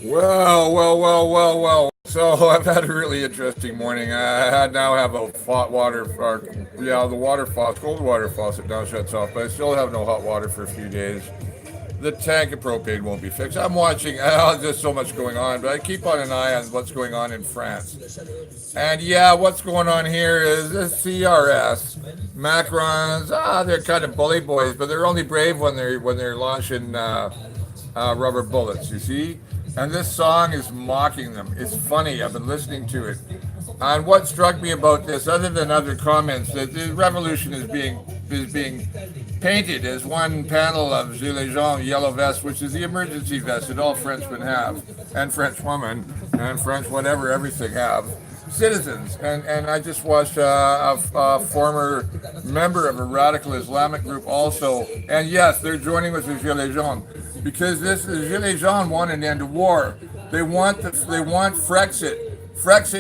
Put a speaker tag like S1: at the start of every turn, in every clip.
S1: Well. So I've had a really interesting morning. I now have a hot water, or yeah, the water faucet, cold water faucet now shuts off, but I still have no hot water for a few days. The tank of propane won't be fixed. I'm watching. There's so much going on, but I keep on an eye on what's going on in France. And yeah, what's going on here is the CRS, Macron's. They're kind of bully boys, but they're only brave when they're launching rubber bullets. You see, and this song is mocking them. It's funny. I've been listening to it. And what struck me about this, other than other comments, that the revolution is being painted as one panel of Gilets jaunes yellow vest, which is the emergency vest that all Frenchmen have, and French women, and French whatever, everything have. Citizens, and I just watched a former member of a radical Islamic group also, and yes, they're joining with the Gilets jaunes because the Gilets jaunes want an end to war. They want Frexit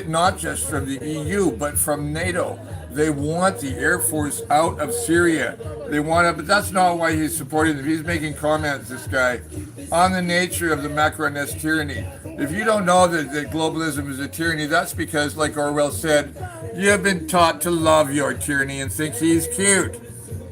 S1: not just from the EU but from NATO. They want the Air Force out of Syria. They want it, but that's not why he's supporting them. He's making comments, this guy, on the nature of the Macronist tyranny. If you don't know that globalism is a tyranny, that's because, like Orwell said, you have been taught to love your tyranny and think he's cute.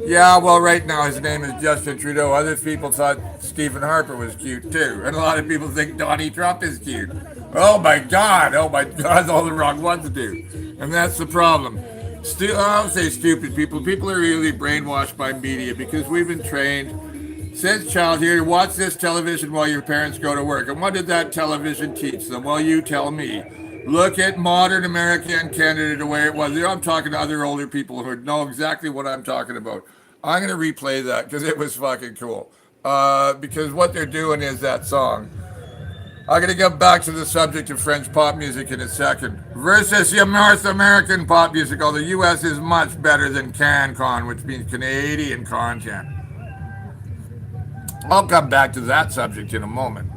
S1: Yeah, well, right now his name is Justin Trudeau. Other people thought Stephen Harper was cute too, and a lot of people think Donnie Trump is cute. Oh my God, all the wrong ones do, and that's the problem. Still, I don't say stupid people. People are really brainwashed by media because we've been trained since childhood to watch this television while your parents go to work. And what did that television teach them? Well, you tell me. Look at modern America and Canada the way it was. I'm talking to other older people who know exactly what I'm talking about. I'm going to replay that because it was fucking cool. Because what they're doing is that song. I'm going to get back to the subject of French pop music in a second. Versus the North American pop music, although the US is much better than CanCon, which means Canadian content. I'll come back to that subject in a moment.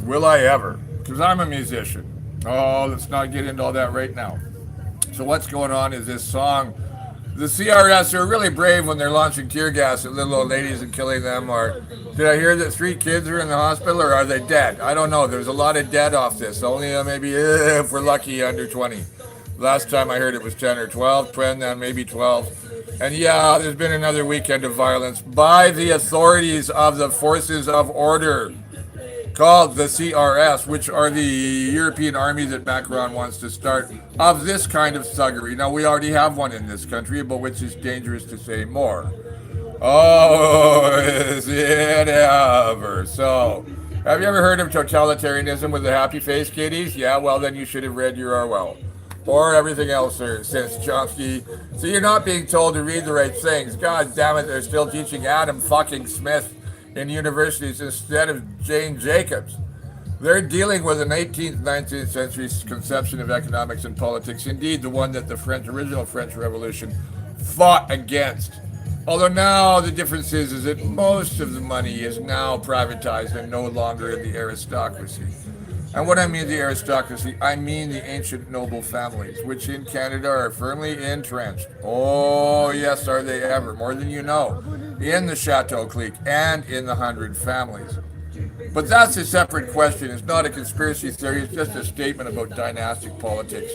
S1: Will I ever? Because I'm a musician. Oh, let's not get into all that right now. So what's going on is this song. The CRS are really brave when they're launching tear gas at little old ladies and killing them. Or did I hear that 3 kids are in the hospital, or are they dead? I don't know. There's a lot of dead off this. Only maybe if we're lucky under 20. Last time I heard it was 10 or 12, 10 then maybe 12. And yeah, there's been another weekend of violence by the authorities of the forces of order called the CRS, which are the European army that Macron wants to start of this kind of thuggery. Now, we already have one in this country, but which is dangerous to say more. Oh, is it ever? So, have you ever heard of totalitarianism with the happy face, kiddies? Yeah, well, then you should have read your Orwell. Or everything else since Chomsky. So you're not being told to read the right things. God damn it, they're still teaching Adam fucking Smith in universities instead of Jane Jacobs. They're dealing with an 18th, 19th century conception of economics and politics, indeed the one that the original French Revolution fought against. Although now the difference is that most of the money is now privatized and no longer in the aristocracy. And what I mean the aristocracy, I mean the ancient noble families, which in Canada are firmly entrenched. Oh, yes, are they ever, more than you know, in the Chateau clique and in the 100 families. But that's a separate question. It's not a conspiracy theory, it's just a statement about dynastic politics.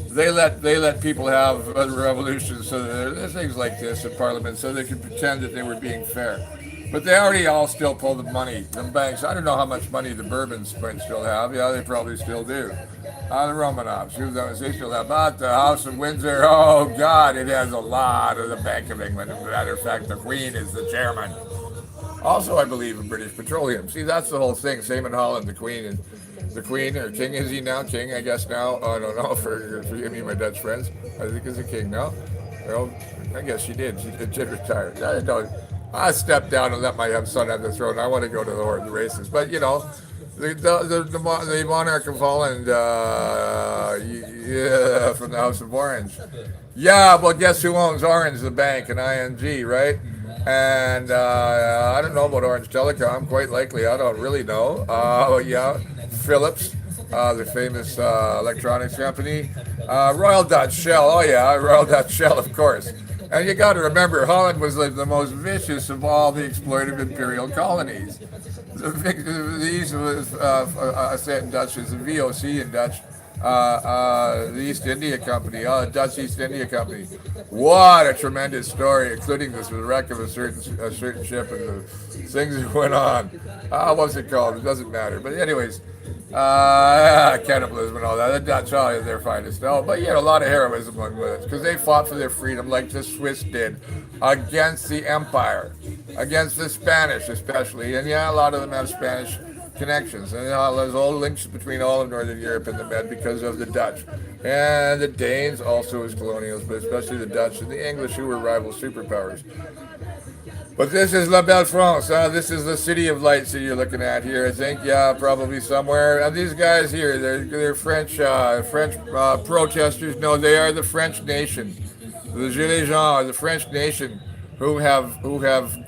S1: They let people have revolutions so that there's things like this in Parliament so they can pretend that they were being fair. But they already all still pull the money from banks. I don't know how much money the Bourbons might still have. Yeah, they probably still do. The Romanovs, who knows, they still have. But the House of Windsor, oh God, it has a lot of the Bank of England. As a matter of fact, the Queen is the chairman. Also, I believe in British Petroleum. See, that's the whole thing. Same in Holland, the Queen or King, is he now? King, I guess now. Oh, I don't know. Forgive me, my Dutch friends. I think he's a king now. Well, I guess she did. She did retire. I don't. I stepped down and let my son have the throne. I want to go to the races, but you know, the monarch of Holland, yeah, from the House of Orange. Yeah, well, guess who owns Orange, the bank, and ING, right? And I don't know about Orange Telecom. Quite likely, I don't really know. Yeah, Philips, the famous electronics company. Royal Dutch Shell. Oh yeah, Royal Dutch Shell, of course. And you got to remember, Holland was like the most vicious of all the exploitive imperial colonies. The East was, I say it in Dutch, is the VOC in Dutch. The East India Company, the Dutch East India Company. What a tremendous story, including this wreck of a certain ship and the things that went on. What's it called? It doesn't matter. But anyways, cannibalism and all that. The Dutch are their finest. No, but a lot of heroism among it because they fought for their freedom like the Swiss did against the Empire, against the Spanish especially. And a lot of them have Spanish connections. And there's all links between all of Northern Europe and the Med because of the Dutch. And the Danes also as colonials, but especially the Dutch and the English who were rival superpowers. But this is La Belle France. This is the City of Lights that you're looking at here. I think, probably somewhere. And these guys here, they're French protesters. No, they are the French nation. The Gilets jaunes are the French nation who have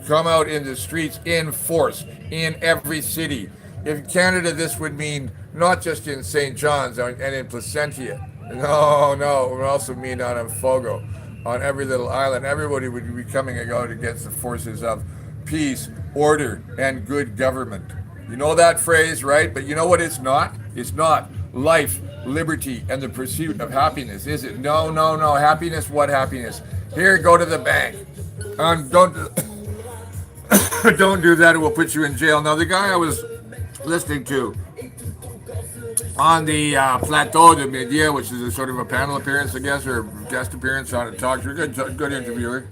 S1: come out in the streets in force in every city. In Canada, this would mean not just in St. John's and in Placentia. No, it would also mean on Fogo. On every little island, everybody would be coming out against the forces of peace, order, and good government. You know that phrase, right? But you know what it's not? It's not life, liberty, and the pursuit of happiness, is it? No. Happiness, what happiness? Here, go to the bank. Don't don't do that, it will put you in jail. Now, the guy I was listening to on the Plateau de Media, which is a sort of a panel appearance, I guess, or guest appearance on a talk show. Good interviewer.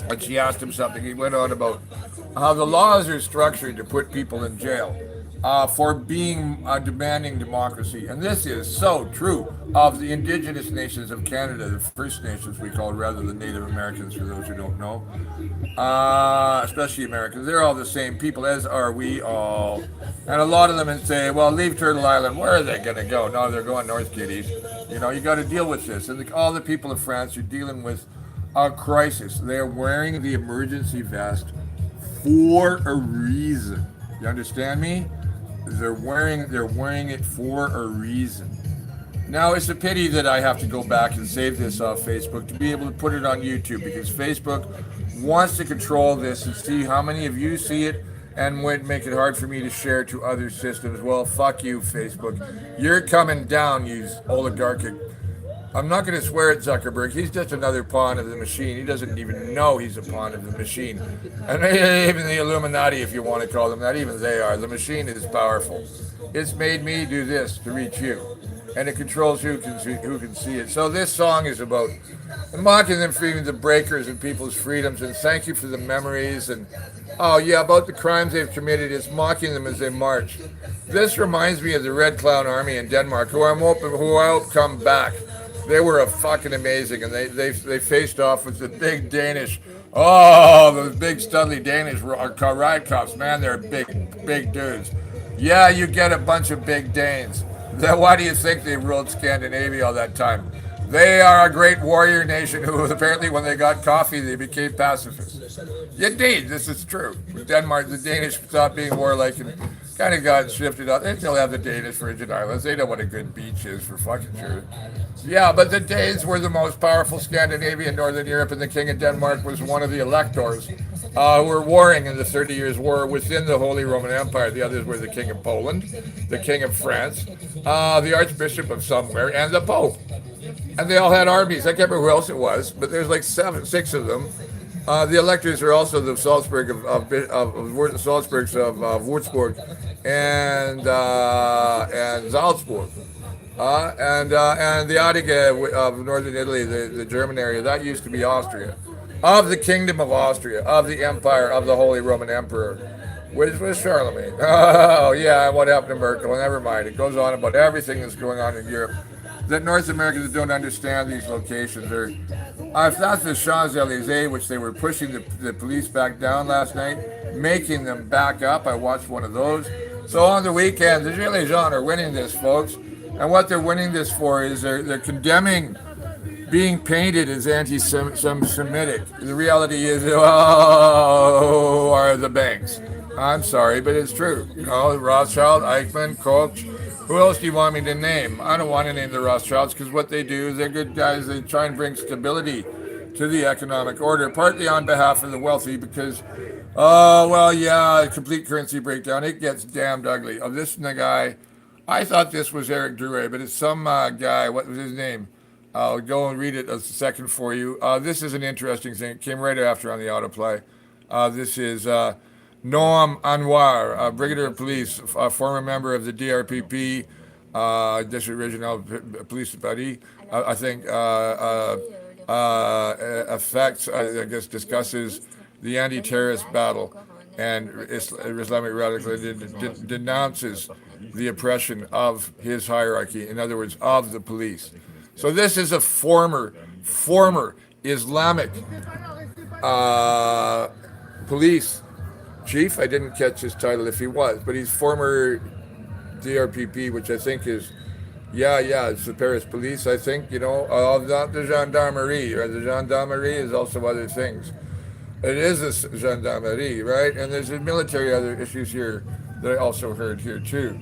S1: And she asked him something. He went on about how the laws are structured to put people in jail for being demanding democracy. And this is so true of the indigenous nations of Canada, the First Nations we call, rather than Native Americans, for those who don't know. Especially Americans. They're all the same people, as are we all. And a lot of them say, well, leave Turtle Island. Where are they going to go? No, they're going north, kiddies. You got to deal with this. And all the people of France are dealing with a crisis. They're wearing the emergency vest for a reason. You understand me? They're wearing it for a reason. Now, it's a pity that I have to go back and save this off Facebook to be able to put it on YouTube, because Facebook wants to control this and see how many of you see it and would make it hard for me to share to other systems. Well, fuck you, Facebook. You're coming down, you oligarchic. I'm not going to swear at Zuckerberg. He's just another pawn of the machine. He doesn't even know he's a pawn of the machine. And even the Illuminati, if you want to call them that, even they are. The machine is powerful. It's made me do this to reach you. And it controls who can see it. So this song is about mocking them for even the breakers and people's freedoms, and thank you for the memories, and about the crimes they've committed. It's mocking them as they march. This reminds me of the Red Clown Army in Denmark, who I hope come back. They were fucking amazing, and they faced off with the big Danish. Oh, those big studly Danish riot cops, man, they're big dudes. Yeah, you get a bunch of big Danes. Then why do you think they ruled Scandinavia all that time? They are a great warrior nation who apparently, when they got coffee, they became pacifists. Indeed, this is true. With Denmark, the Danish stopped being warlike and kind of got shifted out. They still have the Danish Virgin Islands. They know what a good beach is, for fucking sure. Yeah, but the Danes were the most powerful Scandinavia in Northern Europe, and the King of Denmark was one of the electors who were warring in the 30 Years' War within the Holy Roman Empire. The others were the King of Poland, the King of France, the Archbishop of somewhere, and the Pope. And they all had armies. I can't remember who else it was, but there's like 6 of them. The electors are also the Salzburgs of Würzburg and Salzburg. And the Adige of northern Italy, the German area, that used to be Austria. Of the Kingdom of Austria, of the Empire of the Holy Roman Emperor, which was Charlemagne. Oh, yeah, and what happened to Merkel? Never mind. It goes on about everything that's going on in Europe. That North Americans don't understand these locations. If that's the Champs-Élysées, which they were pushing the police back down last night, making them back up. I watched one of those. So on the weekend, the Gilets jaunes are winning this, folks. And what they're winning this for is they're condemning being painted as anti-Semitic. The reality is, are the banks. I'm sorry, but it's true. Rothschild, Eichmann, Koch. Who else do you want me to name? I don't want to name the Rothschilds, because what they do is they're good guys. They try and bring stability to the economic order, partly on behalf of the wealthy, because, oh, well, yeah, complete currency breakdown. It gets damned ugly. Oh, this guy, I thought this was Eric Drouet, but it's some guy. What was his name? I'll go and read it a second for you. This is an interesting thing. It came right after on the autoplay. This is Noam Anwar, Brigadier of Police, a former member of the DRPP, District Regional Police de Paris. I think affects, I guess, discusses the anti-terrorist battle and Islamic radicalism, denounces the oppression of his hierarchy, in other words, of the police. So this is a former Islamic police chief. I didn't catch his title if he was, but he's former DRPP, which I think is, it's the Paris police, I think, not the gendarmerie, right? The gendarmerie is also other things. It is a gendarmerie, right? And there's military other issues here that I also heard here too.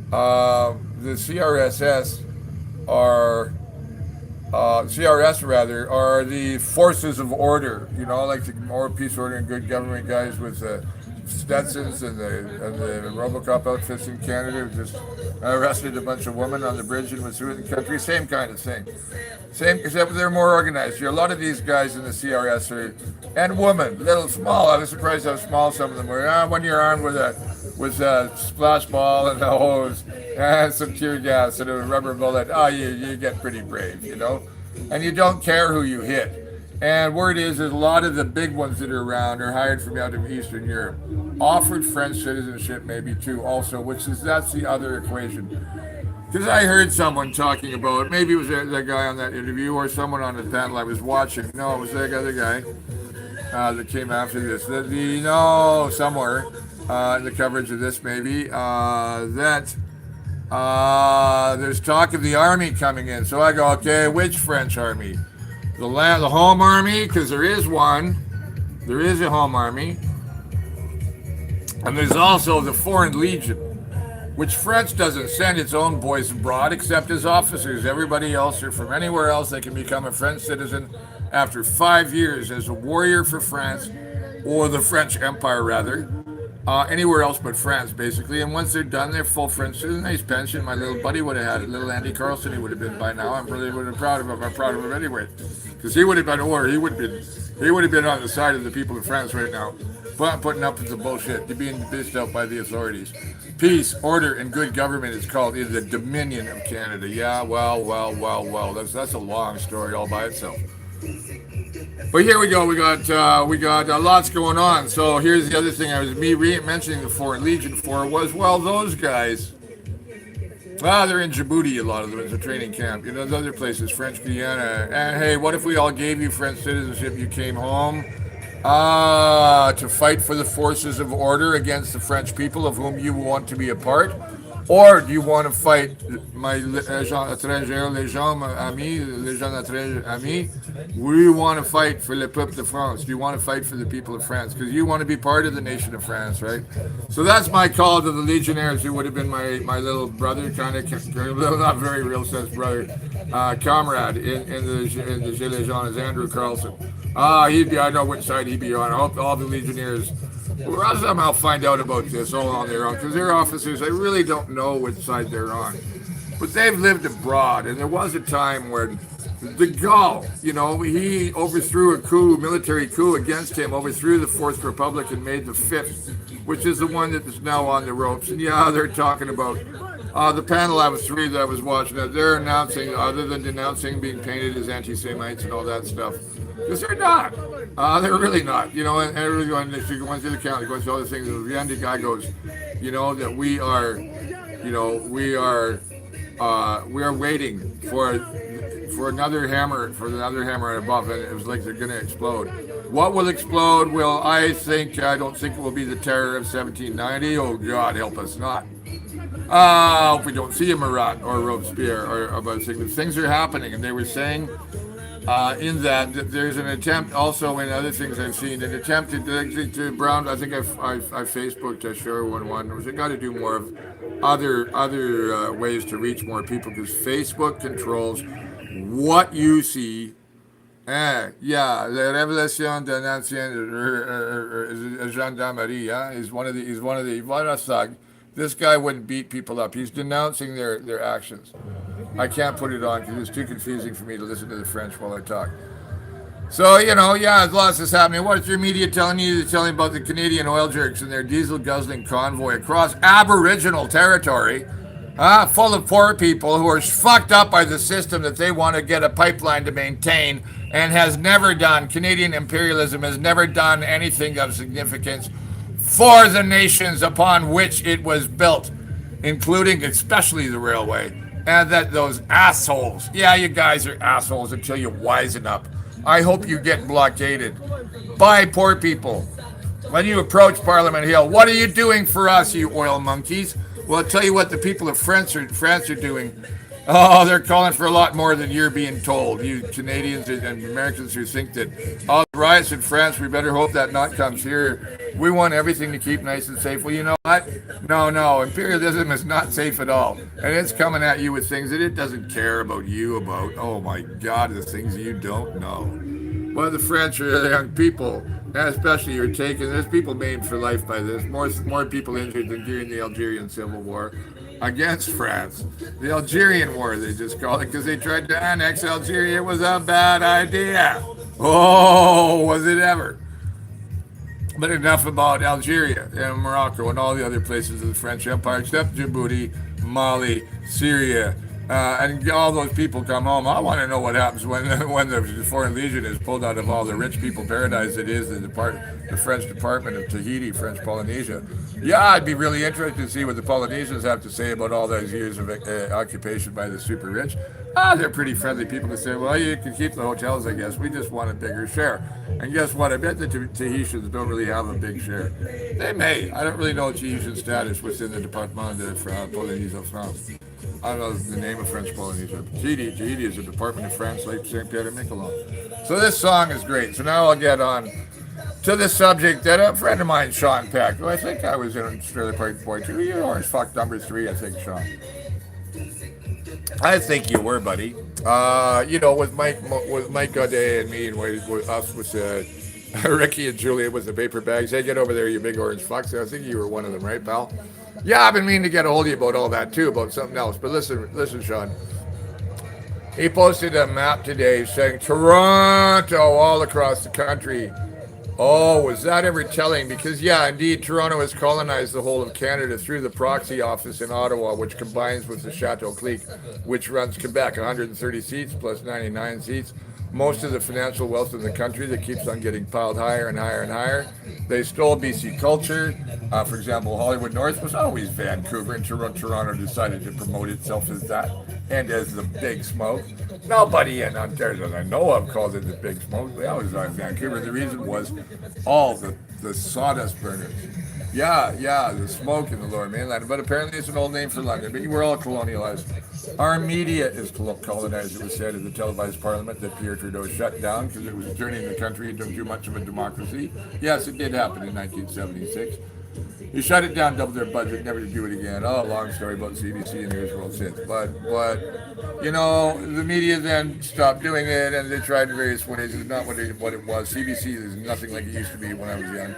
S1: The CRS rather, are the forces of order, like the more peace, order, and good government guys with the Stetsons and the Robocop outfits in Canada who just arrested a bunch of women on the bridge in Wet'suwet'en country. Same kind of thing. Same, except they're more organized. A lot of these guys in the CRS are, and women, little small. I was surprised how small some of them were. When you're armed with a splash ball and a hose and some tear gas and a rubber bullet, you get pretty brave, and you don't care who you hit. And word is, there's a lot of the big ones that are around are hired from out of Eastern Europe, offered French citizenship maybe too, also, that's the other equation. Because I heard someone talking about, maybe it was that guy on that interview or someone on the panel I was watching. No, it was that other guy that came after this. Somewhere in the coverage of this maybe, that there's talk of the army coming in. So I go, okay, which French army? The home army, because there is one. There is a home army. And there's also the Foreign Legion, which France doesn't send its own boys abroad except as officers. Everybody else are from anywhere else. They can become a French citizen after 5 years as a warrior for France, or the French Empire rather, anywhere else but France basically. And once they're done, they're full French citizen. Nice pension. My little buddy would have had it. Little Andy Carlson, he would have been by now. I'm really would have been proud of him. I'm proud of him anyway, because he would have been on the side of the people of France right now, putting up with the bullshit, being pissed out by the authorities. Peace, order, and good government is called in the Dominion of Canada. Yeah, well. That's a long story all by itself. But here we go. We got lots going on. So here's the other thing. I was mentioning the Foreign Legion for was, well, those guys. They're in Djibouti, a lot of them. It's a training camp. Those other places, French Guiana. And hey, what if we all gave you French citizenship? You came home to fight for the forces of order against the French people of whom you want to be a part? Or do you want to fight les gens amis? We want to fight for le peuple de France. Do you want to fight for the people of France? Because you want to be part of the nation of France, right? So that's my call to the Legionnaires, who would have been my little brother, kind of not very real sense brother, comrade in the Gilets Jaunes, Andrew Carlson. I know which side he'd be on. I hope all the Legionnaires will somehow find out about this all on their own, because their officers, I really don't know which side they're on. But they've lived abroad, and there was a time when de Gaulle, he overthrew a military coup against him, overthrew the Fourth Republic and made the Fifth, which is the one that is now on the ropes. And they're talking about the panel I was watching, they're announcing, other than denouncing being painted as anti-Semites and all that stuff, because they're not. They're really not. And everyone, going through the county, going through all the things, the end, the guy goes, that we are waiting for another hammer above, and it was like they're going to explode. What will explode? I don't think it will be the terror of 1790. Oh, God, help us not. If we don't see a Marat or Robespierre or about things are happening, and they were saying in that there's an attempt also in other things I've seen, an attempt to Brown. I think I Facebooked Sure11. Was it got to do more of other ways to reach more people, because Facebook controls what you see Yeah, La Révélation d'un ancien gendarmerie. He's one of the what a thug. This guy wouldn't beat people up. He's denouncing their actions. I can't put it on because it's too confusing for me to listen to the French while I talk. So, yeah, lots is happening. What's your media telling you? They're telling about the Canadian oil jerks and their diesel guzzling convoy across Aboriginal territory, full of poor people who are fucked up by the system that they want to get a pipeline to maintain and has never done. Canadian imperialism has never done anything of significance for the nations upon which it was built, including especially the railway. And that those assholes, yeah, you guys are assholes until you wisen up. I hope you get blockaded by poor people. When you approach Parliament Hill, what are you doing for us, you oil monkeys? Well, I'll tell you what the people of France are doing. Oh, they're calling for a lot more than you're being told. You Canadians and Americans who think that all the riots in France, we better hope that not comes here. We want everything to keep nice and safe. Well, you know what? No. Imperialism is not safe at all. And it's coming at you with things that it doesn't care about you about. Oh, my God, the things you don't know. Well, the French are young people, and especially you're taken. There's people maimed for life by this. More people injured than during the Algerian Civil War against France. The Algerian War, they just called it, because they tried to annex Algeria. It was a bad idea. Oh, was it ever? But enough about Algeria and Morocco and all the other places of the French Empire, except Djibouti, Mali, Syria, and all those people come home. I want to know what happens when the Foreign Legion is pulled out of all the rich people paradise it is the French Department of Tahiti, French Polynesia. Yeah, I'd be really interested to see what the Polynesians have to say about all those years of occupation by the super rich. They're pretty friendly people to say, well, you can keep the hotels, I guess. We just want a bigger share. And guess what? I bet the Tahitians don't really have a big share. They may. I don't really know Tahitian status within the Departement de Polynesia France. I don't know the name of French Polynesia. Tahiti is a department of France like St. Pierre and Miquelon. So this song is great. So now I'll get on to the subject that a friend of mine, Sean Peck, who I think I was in Australia Park Boy 2. You Orange Fuck number 3, I think, Sean. I think you were, buddy. With Mike Godet and me and with us with Ricky and Julia with the paper bags. Hey, get over there, you big orange fucks. I think you were one of them, right, pal? Yeah, I've been meaning to get a hold of you about all that too, about something else. But listen, Sean. He posted a map today saying Toronto all across the country. Oh, was that ever telling? Because, yeah, indeed, Toronto has colonized the whole of Canada through the proxy office in Ottawa, which combines with the Chateau Clique, which runs Quebec, 130 seats plus 99 seats. Most of the financial wealth in the country that keeps on getting piled higher and higher and higher. They stole BC culture. For example, Hollywood North was always Vancouver, and Toronto decided to promote itself as that and as the Big Smoke. Nobody in Ontario that I know of called it the Big Smoke. They always thought Vancouver. The reason was all the sawdust burners. Yeah, the smoke in the Lower Mainland. But apparently it's an old name for London. But we're all colonialized. Our media is colonized, it was said in the televised parliament that Pierre Trudeau shut down because it was turning the country into too much of a democracy. Yes, it did happen in 1976. He shut it down, doubled their budget, never to do it again. Oh, long story about CBC and News World since. But the media then stopped doing it, and they tried in various ways. It's not what it was. CBC is nothing like it used to be when I was young.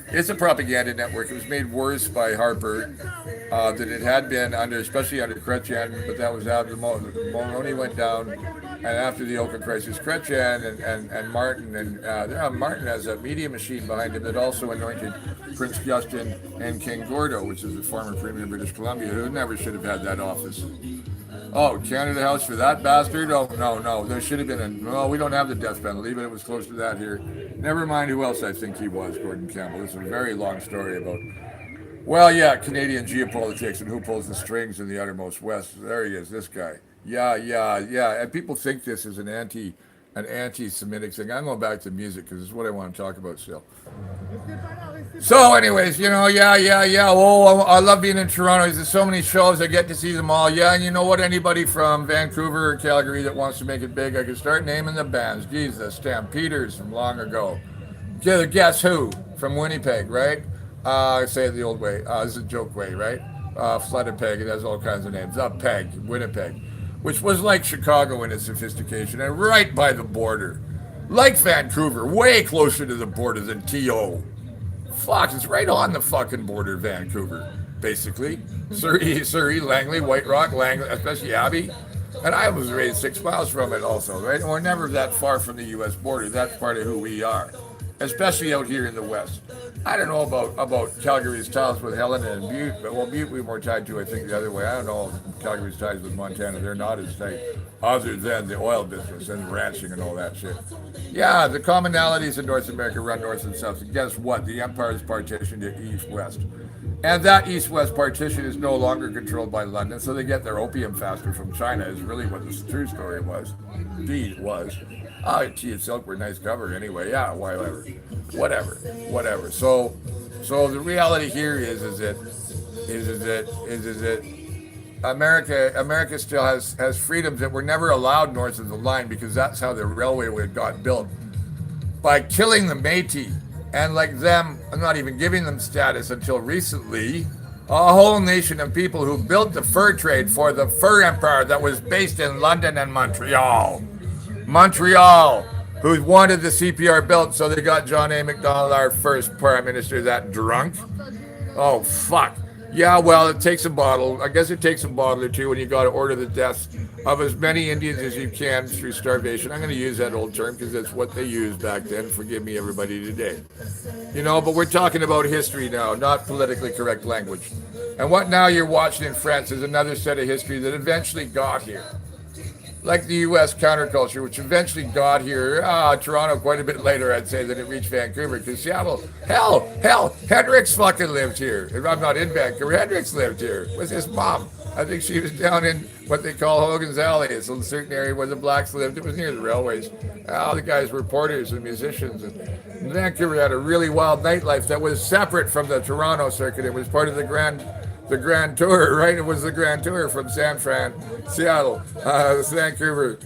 S1: It's a propaganda network. It was made worse by Harper than it had been especially under Chrétien, but that was after Mulroney went down, and after the Oakland crisis, Chrétien and Martin, and Martin has a media machine behind him that also anointed Prince Justin and King Gordo, which is the former Premier of British Columbia, who never should have had that office. Oh, Canada House for that bastard? Oh, no. There should have been we don't have the death penalty, but it was close to that here. Never mind who else I think he was, Gordon Campbell. It's a very long story about, Canadian geopolitics and who pulls the strings in the uttermost west. There he is, this guy. Yeah. And people think this is an anti-Semitic thing. I'm going back to music because it's what I want to talk about still. So anyways, Oh, I love being in Toronto. There's so many shows. I get to see them all. Yeah, and you know what? Anybody from Vancouver or Calgary that wants to make it big, I can start naming the bands. Jesus, Stampeders from long ago. Guess Who from Winnipeg, right? I say it the old way. This is a joke way, right? Flooded Peg. It has all kinds of names. Winnipeg, which was like Chicago in its sophistication and right by the border. Like Vancouver, way closer to the border than TO. Fuck, it's right on the fucking border, Vancouver, basically. Surrey, Langley, White Rock, Langley, especially Abbey. And I was raised 6 miles from it also, right? And we're never that far from the U.S. border. That's part of who we are, especially out here in the West. I don't know about Calgary's ties with Helena and Butte, but well, Butte we're more tied to, I think, the other way. I don't know Calgary's ties with Montana. They're not as tight, other than the oil business and ranching and all that shit. Yeah, the commonalities in North America run north and south. And guess what? The empire is partitioned to east-west. And that east-west partition is no longer controlled by London, so they get their opium faster from China, is really what the true story was. Indeed, it was. Oh, gee, it's Silkwood, nice cover anyway. Yeah, whatever. So the reality here is that America still has freedoms that were never allowed north of the line, because that's how the railway got built, by killing the Métis, and like them, not even giving them status until recently. A whole nation of people who built the fur trade for the fur empire that was based in London and Montreal, who wanted the CPR built, so they got John A. Macdonald, our first prime minister, that drunk. Oh, fuck. Yeah, well, it takes a bottle. I guess it takes a bottle or two when you got to order the deaths of as many Indians as you can through starvation. I'm going to use that old term because that's what they used back then. Forgive me, everybody, today. But we're talking about history now, not politically correct language. And what now you're watching in France is another set of history that eventually got here. Like the U.S. counterculture, which eventually got here, Toronto quite a bit later, I'd say, than it reached Vancouver. Because Seattle, hell, Hendricks fucking lived here. If I'm not in Vancouver, Hendricks lived here with his mom. I think she was down in what they call Hogan's Alley. It's a certain area where the blacks lived. It was near the railways. All the guys were porters and musicians. And Vancouver had a really wild nightlife that was separate from the Toronto circuit. It was part of the Grand Tour, right? It was the Grand Tour from San Fran, Seattle, Vancouver,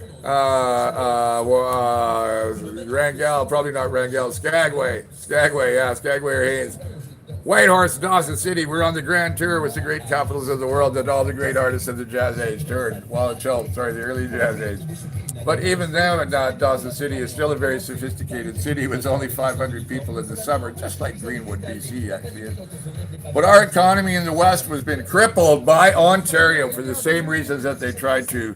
S1: Wrangell, probably not Wrangell, Skagway, or Hayes, Whitehorse, Dawson City. We're on the Grand Tour with the great capitals of the world that all the great artists of the Jazz Age toured. The early Jazz Age. But even then, Dawson City is still a very sophisticated city with only 500 people in the summer, just like Greenwood, BC, actually is. But our economy in the West has been crippled by Ontario for the same reasons that they tried to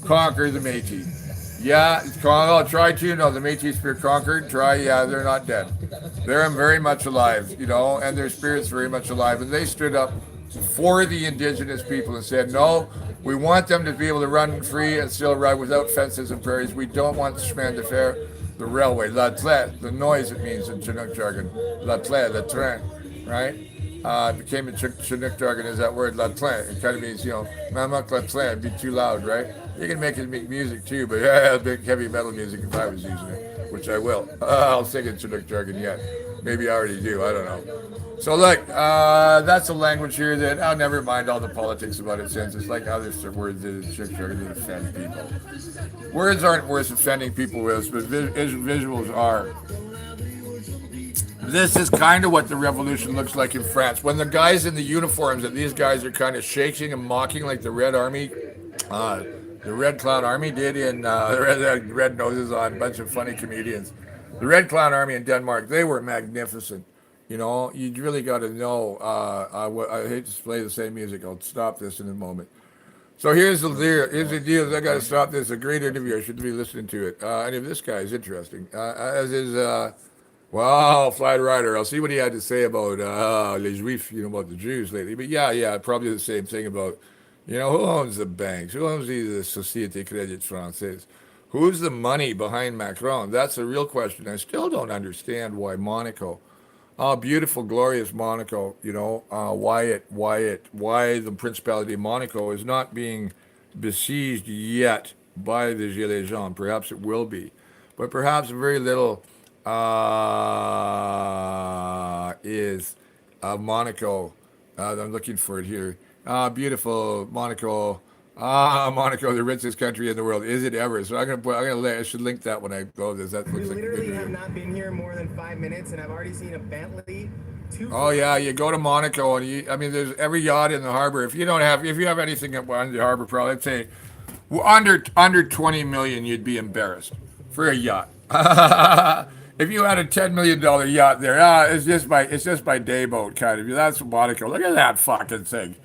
S1: conquer the Métis. Yeah, the Métis were conquered. They're not dead. They're very much alive, and their spirit's very much alive. And they stood up for the indigenous people and said, no, we want them to be able to run free and still ride without fences and prairies. We don't want the chemin de fer, the railway, la tle, the noise it means in Chinook jargon, la tle, the train, right? It became in Chinook jargon is that word, la tle. It kind of means, mamak la tle, be too loud, right? You can make music too, but big heavy metal music if I was using it, which I will. I'll sing in Chinook jargon yet. Maybe I already do, I don't know. So look, that's a language here that, never mind all the politics about it, since it's like other words that offend people. Words aren't worth offending people with, but visuals are. This is kind of what the revolution looks like in France. When the guys in the uniforms that these guys are kind of shaking and mocking like the Red Army, the Red Clown Army did in Red Noses on, a bunch of funny comedians. The Red Clown Army in Denmark, they were magnificent. You really got to know. I hate to play the same music. I'll stop this in a moment. So here's the deal. I got to stop this. A great interview. I should be listening to it. And if this guy is interesting, as is, Flight Rider. I'll see what he had to say about les Juifs, about the Jews lately. But yeah, probably the same thing about, who owns the banks? Who owns the Société Crédit Française? Who's the money behind Macron? That's a real question. I still don't understand why Monaco. Beautiful, glorious Monaco, why the Principality of Monaco is not being besieged yet by the Gilets jaunes. Perhaps it will be. But perhaps very little is Monaco. I'm looking for it here. Beautiful Monaco. Monaco, the richest country in the world. Is it ever? So I should link that when I go. That looks like a good video. We literally have not been here more than 5 minutes, and I've already seen a Bentley. Oh yeah, you go to Monaco, and there's every yacht in the harbor. If you have anything on the harbor, probably I'd say under 20 million, you'd be embarrassed for a yacht. If you had a $10 million yacht there, it's just my day boat kind of. That's Monaco. Look at that fucking thing.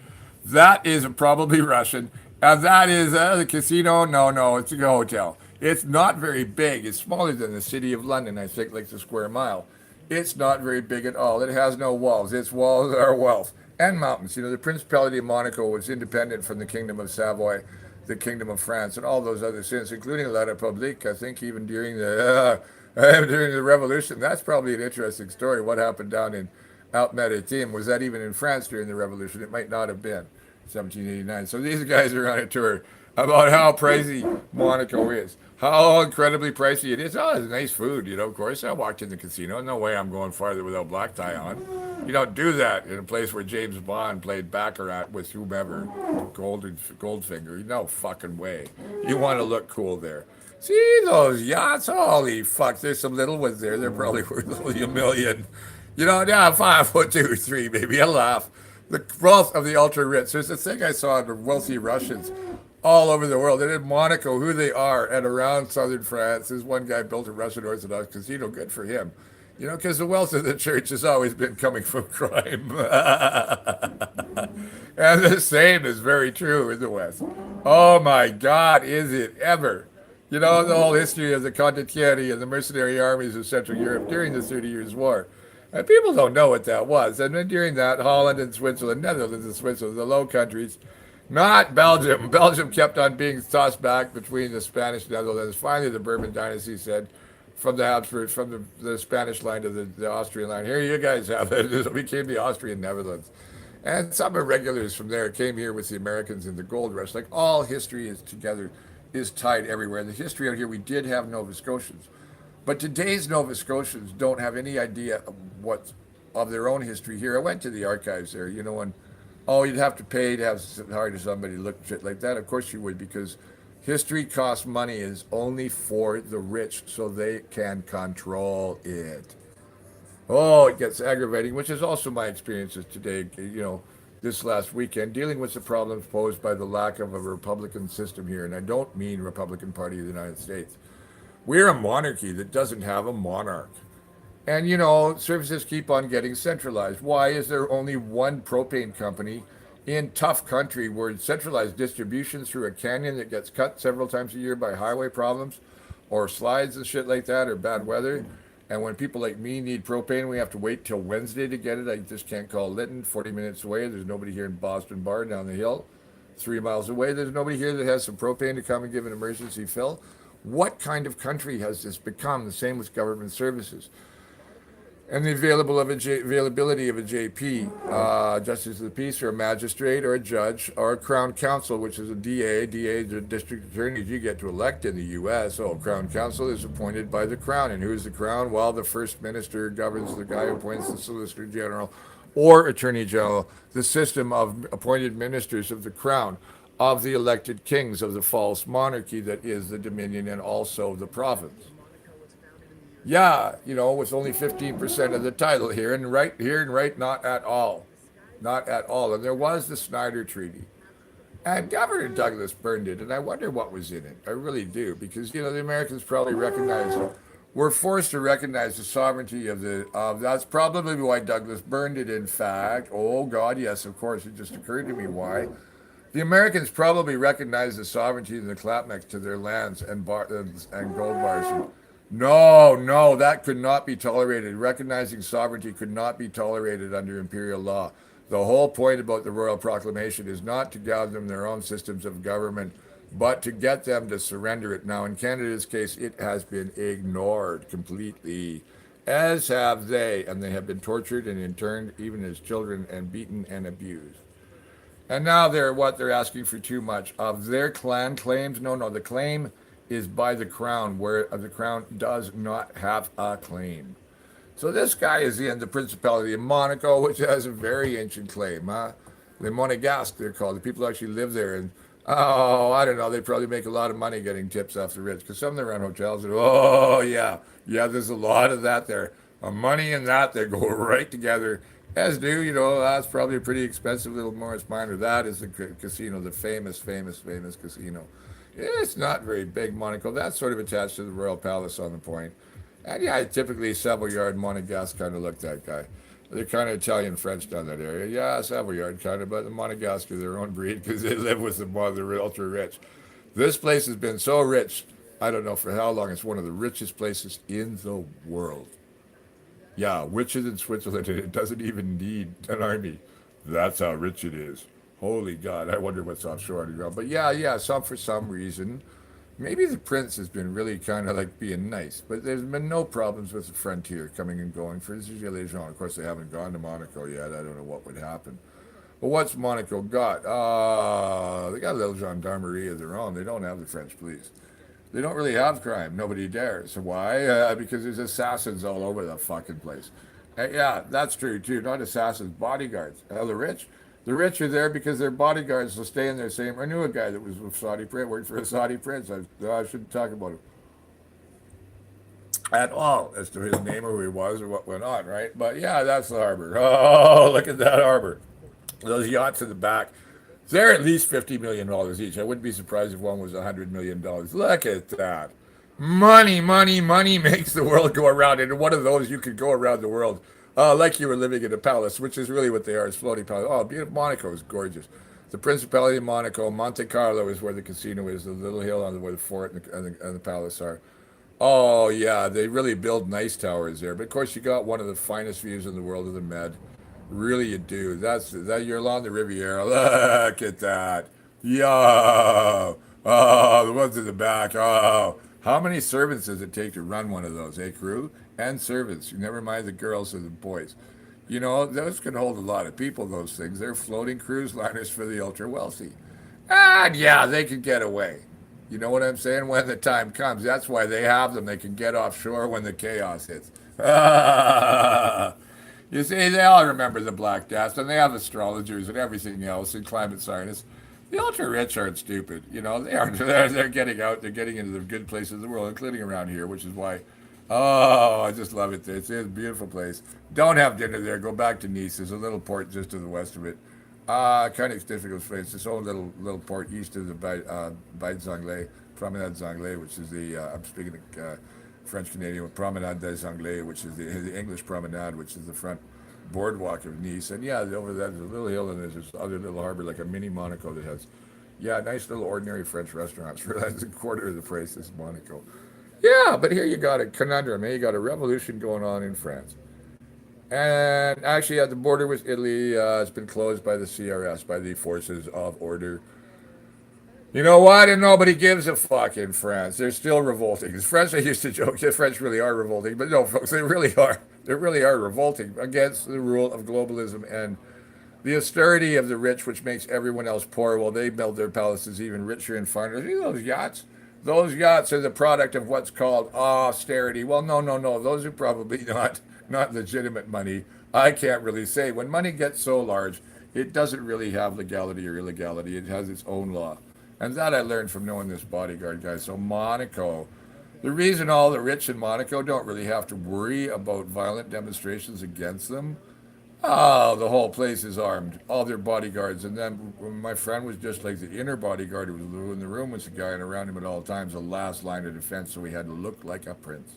S1: That is probably Russian, and that is the casino. No, no, it's a hotel. It's not very big. It's smaller than the city of London, I think, like the square mile. It's not very big at all. It has no walls. Its walls are wealth and mountains. The Principality of Monaco was independent from the Kingdom of Savoy, the Kingdom of France, and all those other sins, including La République. I think even during the Revolution. That's probably an interesting story. What happened down in Alpes-Maritimes? Was that even in France during the Revolution? It might not have been. 1789. So these guys are on a tour about how pricey Monaco is, how incredibly pricey it is. Oh, it's nice food, of course. I walked in the casino. No way I'm going farther without black tie on. You don't do that in a place where James Bond played Baccarat with whomever, Goldfinger. No fucking way. You want to look cool there. See those yachts? Holy fuck. There's some little ones there. They're probably worth only a million. Yeah, 5 foot 2 or 3, maybe. I laugh. The wealth of the ultra rich. There's a thing I saw of the wealthy Russians all over the world. And in Monaco, who they are, and around southern France. There's one guy built a Russian Orthodox casino. Good for him. Because the wealth of the church has always been coming from crime. And the same is very true in the West. Oh my God, is it ever? The whole history of the condottieri and the mercenary armies of Central Europe during the 30 Years' War. And people don't know what that was. And then during that, Holland and Switzerland, Netherlands and Switzerland, the Low Countries, not Belgium. Belgium kept on being tossed back between the Spanish Netherlands. Finally, the Bourbon dynasty said, from the Habsburgs, from the Spanish line to the Austrian line, here you guys have it. It became the Austrian Netherlands. And some irregulars from there came here with the Americans in the gold rush. Like all history is together, is tied everywhere. The history out here, we did have Nova Scotians. But today's Nova Scotians don't have any idea of their own history here. I went to the archives there, and you'd have to pay to hire somebody to look shit like that. Of course you would, because history costs money is only for the rich so they can control it. Oh, it gets aggravating, which is also my experiences today, this last weekend, dealing with the problems posed by the lack of a Republican system here. And I don't mean Republican Party of the United States. We're a monarchy that doesn't have a monarch. And, services keep on getting centralized. Why is there only one propane company in tough country where centralized distribution through a canyon that gets cut several times a year by highway problems or slides and shit like that or bad weather? And when people like me need propane, we have to wait till Wednesday to get it. I just can't call Lytton, 40 minutes away. There's nobody here in Boston Bar down the hill, 3 miles away. There's nobody here that has some propane to come and give an emergency fill. What kind of country has this become? The same with government services. And the availability of a JP, Justice of the Peace, or a magistrate, or a judge, or a Crown Counsel, which is a DA. DA is the district attorneys you get to elect in the U.S. Oh, Crown Counsel is appointed by the Crown. And who's the Crown? Well, the First Minister governs, the guy who appoints the Solicitor General or Attorney General, the system of appointed ministers of the Crown, of the elected kings of the false monarchy that is the Dominion and also the province. Yeah, with only 15% of the title here and right, not at all. Not at all. And there was the Snyder Treaty. And Governor Douglas burned it, and I wonder what was in it. I really do, because, the Americans probably were forced to recognize the sovereignty that's probably why Douglas burned it, in fact. Oh, God, yes, of course, it just occurred to me why. The Americans probably recognized the sovereignty of the Clapmec to their lands and gold bars. No, that could not be tolerated. Recognizing sovereignty could not be tolerated under imperial law. The whole point about the Royal Proclamation is not to give them their own systems of government, but to get them to surrender it. Now, in Canada's case, it has been ignored completely, as have they, and they have been tortured and interned even as children and beaten and abused. And now they're asking for too much of their clan claims. No, the claim is by the Crown, where the Crown does not have a claim. So this guy is in the Principality of Monaco, which has a very ancient claim. Les Monégasques, they're called. The people who actually live there. And, I don't know, they probably make a lot of money getting tips off the rich. Because some of them run hotels. And, yeah, there's a lot of that there. Money and that, they go right together. As do, that's probably a pretty expensive little Morris Minor. That is the casino, the famous casino. It's not very big, Monaco. That's sort of attached to the Royal Palace on the point. And yeah, typically Savoyard, Monegasque kind of look that guy. They're kind of Italian French down that area. Yeah, Savoyard kind of, but the Monegasque are their own breed because they live with the they're ultra rich. This place has been so rich, I don't know for how long. It's one of the richest places in the world. Yeah, richer than Switzerland, and it doesn't even need an army. That's how rich it is. Holy God, I wonder what's offshore underground. But yeah, some for some reason. Maybe the prince has been really kind of like being nice, but there's been no problems with the frontier coming and going for the Les gens. Of course, they haven't gone to Monaco yet. I don't know what would happen. But what's Monaco got? They got a little gendarmerie of their own. They don't have the French police. They don't really have crime. Nobody dares. Why? Because there's assassins all over the fucking place. Yeah, that's true too. Not assassins, bodyguards. The rich are there because their bodyguards will stay in their same. I knew a guy that was with Saudi Prince, worked for a Saudi prince. I shouldn't talk about him at all as to his name or who he was or what went on, right? But yeah, that's the harbor. Oh, look at that harbor. Those yachts in the back. They're at least $50 million each. I wouldn't be surprised if one was $100 million. Look at that. Money makes the world go around. And one of those, you could go around the world like you were living in a palace, which is really what they are. It's floating palace. Oh, beautiful. Monaco is gorgeous. The Principality of Monaco, Monte Carlo is where the casino is, the little hill on where the fort and the palace are. Oh yeah, they really build nice towers there. But of course, you got one of the finest views in the world of the Med. Really, you do. That's that. You're along the Riviera. Look at that. Yo. Oh, the ones in the back. Oh, how many servants does it take to run one of those? Crew and servants. Never mind the girls or the boys. You know, those can hold a lot of people. Those things. They're floating cruise liners for the ultra wealthy. And yeah, they can get away. You know what I'm saying? When the time comes, that's why they have them. They can get offshore when the chaos hits. You see, they all remember the Black Death, and they have astrologers and everything else, and climate scientists. The ultra rich aren't stupid. You know, they aren't. They're getting out. They're getting into the good places of the world, including around here, which is why. Oh, I just love it. It's a beautiful place. Don't have dinner there. Go back to Nice. There's a little port just to the west of it. Kind of difficult place. This own little port east of the Baie Zanglais, Promenade Zanglais, which is the I'm speaking French Canadian with Promenade des Anglais, which is the English Promenade, which is the front boardwalk of Nice. And yeah, over that there's a little hill and there's this other little harbor like a mini Monaco that has, yeah, nice little ordinary French restaurants for that's a quarter of the price as Monaco. Yeah, but here you got a conundrum. You got a revolution going on in France. And actually, at the border with Italy, it's been closed by the CRS, by the Forces of Order. You know what? And nobody gives a fuck in France. They're still revolting. The French, I used to joke, the French really are revolting, but no, folks, they really are. They really are revolting against the rule of globalism and the austerity of the rich, which makes everyone else poor, while they build their palaces even richer and finer. See those yachts? Those yachts are the product of what's called austerity. Well, no. Those are probably not legitimate money. I can't really say. When money gets so large, it doesn't really have legality or illegality. It has its own law. And that I learned from knowing this bodyguard guy. So Monaco, the reason all the rich in Monaco don't really have to worry about violent demonstrations against them. Oh, the whole place is armed. All their bodyguards. And then my friend was just like the inner bodyguard who was in the room was the guy and around him at all times, the last line of defense, so he had to look like a prince.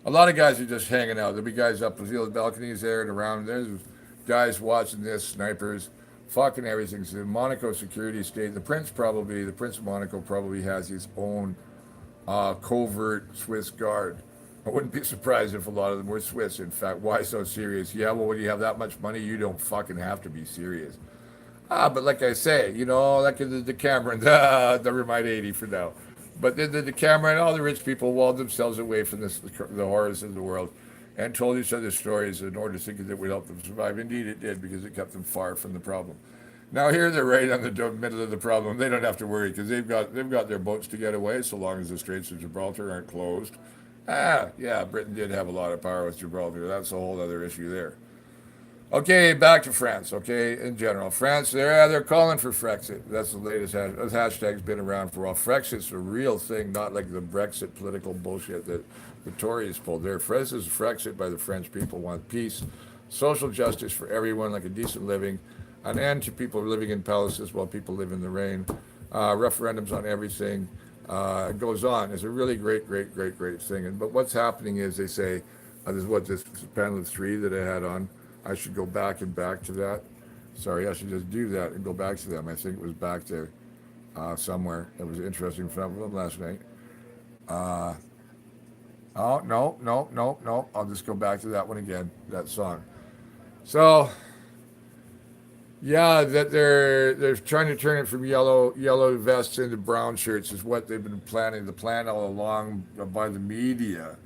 S1: A lot of guys are just hanging out. There'll be guys up the balconies there and around. There's guys watching this, snipers, fucking everything. So the Monaco security state, the Prince of Monaco probably has his own covert Swiss guard. I wouldn't be surprised if a lot of them were Swiss. In fact, why so serious? Yeah, well, when you have that much money, you don't fucking have to be serious. But like I say, you know, like the Camerons, never mind 80 for now. But the Cameron, all the rich people walled themselves away from the horrors of the world and told each other stories in order to think that it would help them survive. Indeed, it did, because it kept them far from the problem. Now here they're right on the middle of the problem. They don't have to worry because they've got their boats to get away so long as the Straits of Gibraltar aren't closed. Yeah, Britain did have a lot of power with Gibraltar. That's a whole other issue there. Okay, back to France. Okay, in general, France, they're calling for Frexit. That's the latest hashtag. This hashtag's been around for a while. Frexit's a real thing, not like the Brexit political bullshit that the Tories pulled. There, this is Frexit by the French people. Want peace, social justice for everyone, like a decent living, an end to people living in palaces while people live in the rain. referendums on everything. It goes on. It's a really great thing. But what's happening is they say, this is what this panel of three that I had on. I should go back to that. Sorry, I should just do that and go back to them. I think it was back there somewhere. It was interesting from them last night. Uh, oh no! I'll just go back to that one again. That song. So yeah, that they're trying to turn it from yellow vests into brown shirts is what they've been planning. The plan all along by the media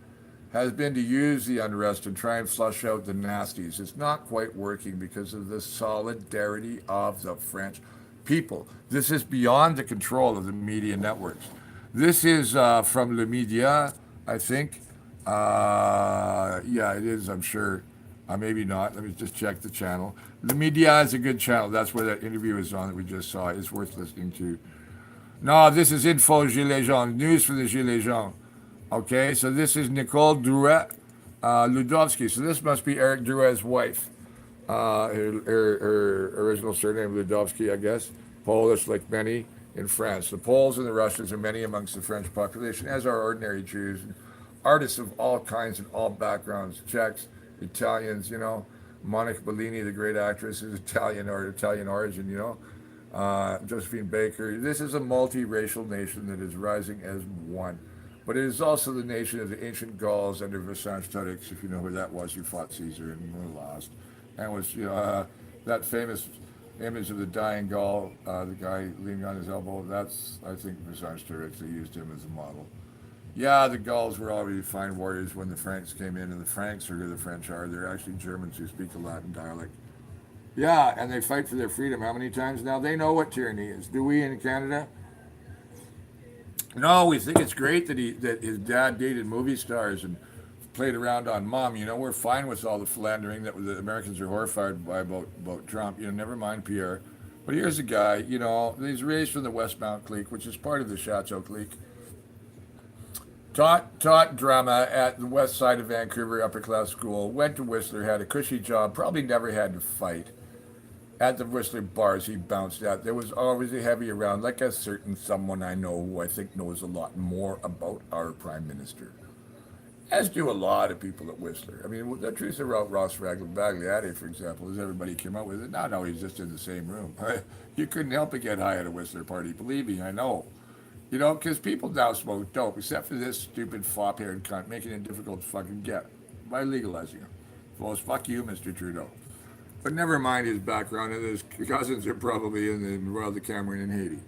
S1: has been to use the unrest and try and flush out the nasties. It's not quite working because of the solidarity of the French people. This is beyond the control of the media networks. This is from Le Media, I think. Yeah, it is, I'm sure. Maybe not. Let me just check the channel. Le Media is a good channel. That's where that interview is on that we just saw. It's worth listening to. No, this is Info Gilets Jaunes, news for the Gilets Jaunes. Okay, so this is Nicole Drouet Ludovsky. So this must be Eric Drouet's wife. Her original surname Ludovsky, I guess. Polish, like many in France. The Poles and the Russians are many amongst the French population, as are ordinary Jews and artists of all kinds and all backgrounds. Czechs, Italians, Monica Bellini, the great actress, is Italian or Italian origin, Josephine Baker. This is a multiracial nation that is rising as one. But it is also the nation of the ancient Gauls under Vercingetorix, if you know who that was, who fought Caesar and lost. And was, that famous image of the dying Gaul, the guy leaning on his elbow, that's, I think, Vercingetorix. They used him as a model. Yeah, the Gauls were already fine warriors when the Franks came in, and the Franks are who the French are. They're actually Germans who speak the Latin dialect. Yeah, and they fight for their freedom how many times now? They know what tyranny is. Do we in Canada? No, we think it's great that his dad dated movie stars and played around on mom. We're fine with all the philandering that the Americans are horrified by about Trump. Never mind Pierre. But here's a guy, he's raised from the Westmount clique, which is part of the Chateau clique. Taught drama at the west side of Vancouver upper class school. Went to Whistler, had a cushy job. Probably never had to fight. At the Whistler bars he bounced at, there was always a heavy around, like a certain someone I know who I think knows a lot more about our Prime Minister. As do a lot of people at Whistler. I mean, the truth about Ross Bagliati, for example, is everybody came out with it. No, he's just in the same room. You couldn't help but get high at a Whistler party. Believe me, I know. Because people now smoke dope, except for this stupid fop-haired cunt making it difficult to fucking get by legalizing it. Well, fuck you, Mr. Trudeau. But never mind his background, and his cousins are probably in the Royal Decameron in Haiti.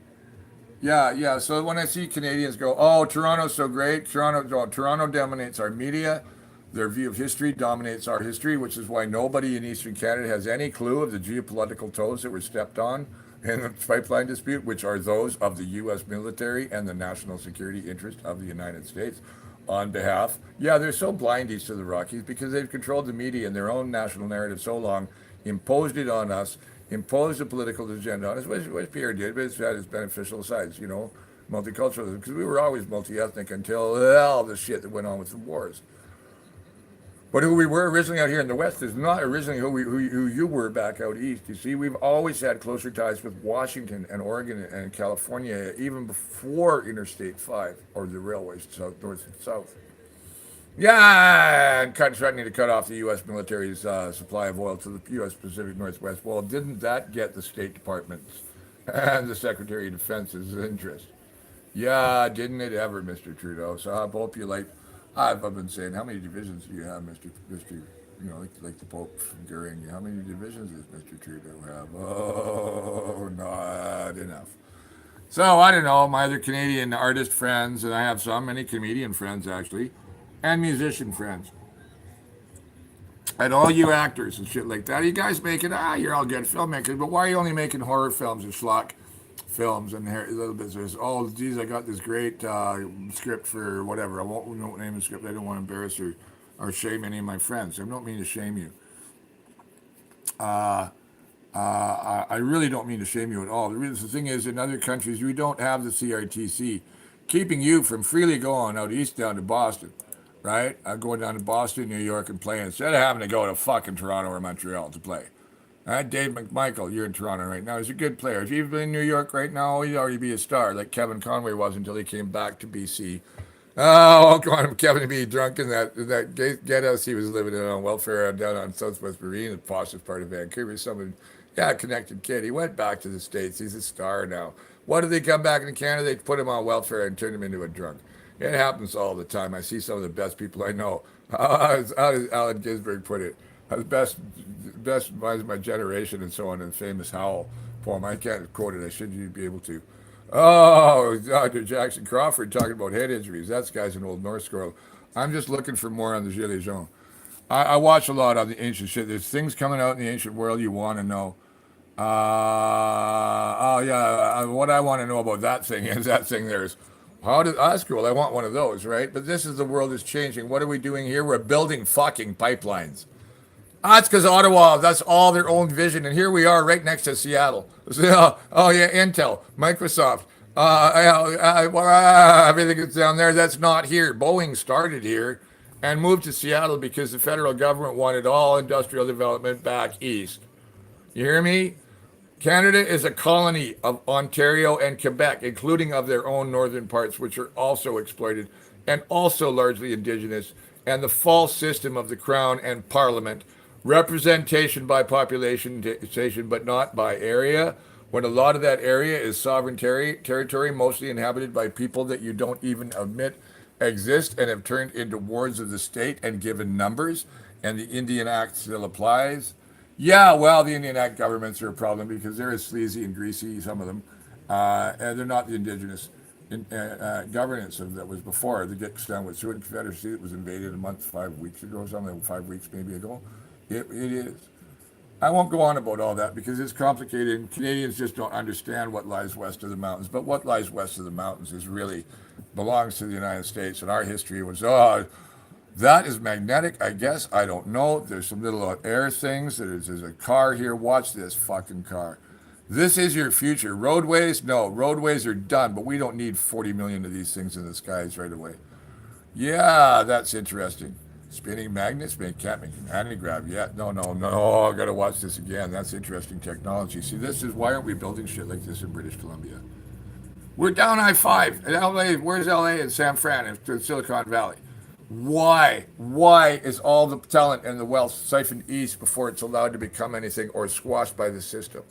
S1: Yeah. So when I see Canadians go, "Oh, Toronto's so great," Toronto dominates our media. Their view of history dominates our history, which is why nobody in Eastern Canada has any clue of the geopolitical toes that were stepped on in the pipeline dispute, which are those of the U.S. military and the national security interest of the United States on behalf. Yeah, they're so blindies to the Rockies because they've controlled the media and their own national narrative so long, imposed it on us, imposed a political agenda on us, which Pierre did, but it's had its beneficial sides, multiculturalism, because we were always multi-ethnic until all the shit that went on with the wars. But who we were originally out here in the West is not originally who you were back out east. You see, we've always had closer ties with Washington and Oregon and California, even before Interstate 5 or the railways, north and south. Yeah, and threatening to cut off the U.S. military's supply of oil to the U.S. Pacific Northwest. Well, didn't that get the State Department's and the Secretary of Defense's interest? Yeah, didn't it ever, Mr. Trudeau? So I hope you like. I've been saying, how many divisions do you have, Mr. Like the Pope from Goering? How many divisions does Mr. Trudeau have? Oh, not enough. So I don't know. My other Canadian artist friends, and I have so many comedian friends actually, and musician friends, and all you actors and shit like that. You guys making you're all good filmmakers, but why are you only making horror films and schlock films and little bits of geez, I got this great script for whatever. I won't name the script. I don't want to embarrass or shame any of my friends. I don't mean to shame you. I really don't mean to shame you at all. The thing is, in other countries, we don't have the CRTC keeping you from freely going out east down to Boston, right? Going down to Boston, New York, and playing instead of having to go to fucking Toronto or Montreal to play. Dave McMichael, you're in Toronto right now. He's a good player. If you've been in New York right now, he'd already be a star, like Kevin Conway was until he came back to BC. Oh, come on, Kevin to be drunk in that get house he was living in on welfare down on Southwest Marine, the poshest part of Vancouver. Someone, yeah, connected kid. He went back to the States. He's a star now. Why did they come back into Canada? They put him on welfare and turned him into a drunk. It happens all the time. I see some of the best people I know. How does Allen Ginsberg put it? The best minds of my generation and so on in the famous Howl poem. I can't quote it. I should be able to. Oh, Dr. Jackson Crawford talking about head injuries. That guy's an old Norse girl. I'm just looking for more on the Gilets Jaunes. I watch a lot on the ancient shit. There's things coming out in the ancient world you want to know. Oh yeah, what I want to know about that thing is that thing there's how did that's cool. I want one of those, right? But this is the world is changing. What are we doing here? We're building fucking pipelines. That's because Ottawa, that's all their own vision. And here we are right next to Seattle. So, oh, yeah, Intel, Microsoft, everything that's down there, that's not here. Boeing started here and moved to Seattle because the federal government wanted all industrial development back east. You hear me? Canada is a colony of Ontario and Quebec, including of their own northern parts, which are also exploited and also largely indigenous, and the false system of the Crown and Parliament, representation by population, but not by area, when a lot of that area is sovereign territory, mostly inhabited by people that you don't even admit exist and have turned into wards of the state and given numbers, and the Indian Act still applies. Yeah, well, the Indian Act governments are a problem because they're as sleazy and greasy, some of them, and they're not the indigenous governance of that was before the get down with Seward Confederacy that was invaded a month, 5 weeks ago, something 5 weeks maybe ago. It is. I won't go on about all that because it's complicated and Canadians just don't understand what lies west of the mountains. But what lies west of the mountains is really belongs to the United States, and our history was, oh, that is magnetic, I guess. I don't know. There's some little air things. There's a car here. Watch this fucking car. This is your future. Roadways? No, roadways are done, but we don't need 40 million of these things in the skies right away. Yeah, that's interesting. Spinning magnets can't make an anti-grav yet. No, no, no. I gotta watch this again. That's interesting technology. See, this is why aren't we building shit like this in British Columbia? We're down I-5 in LA. Where's LA and San Fran and Silicon Valley? Why? Why is all the talent and the wealth siphoned east before it's allowed to become anything or squashed by the system?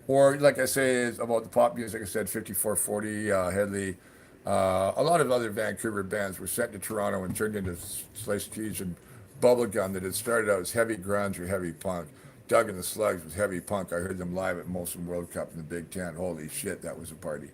S1: Or, like I say, is about the pop music, like I said, 5440, Headley, a lot of other Vancouver bands were sent to Toronto and turned into sliced cheese and bubblegum that had started out as heavy grunge or heavy punk. Doug and the Slugs was heavy punk. I heard them live at Molson World Cup in the Big Ten. Holy shit, that was a party.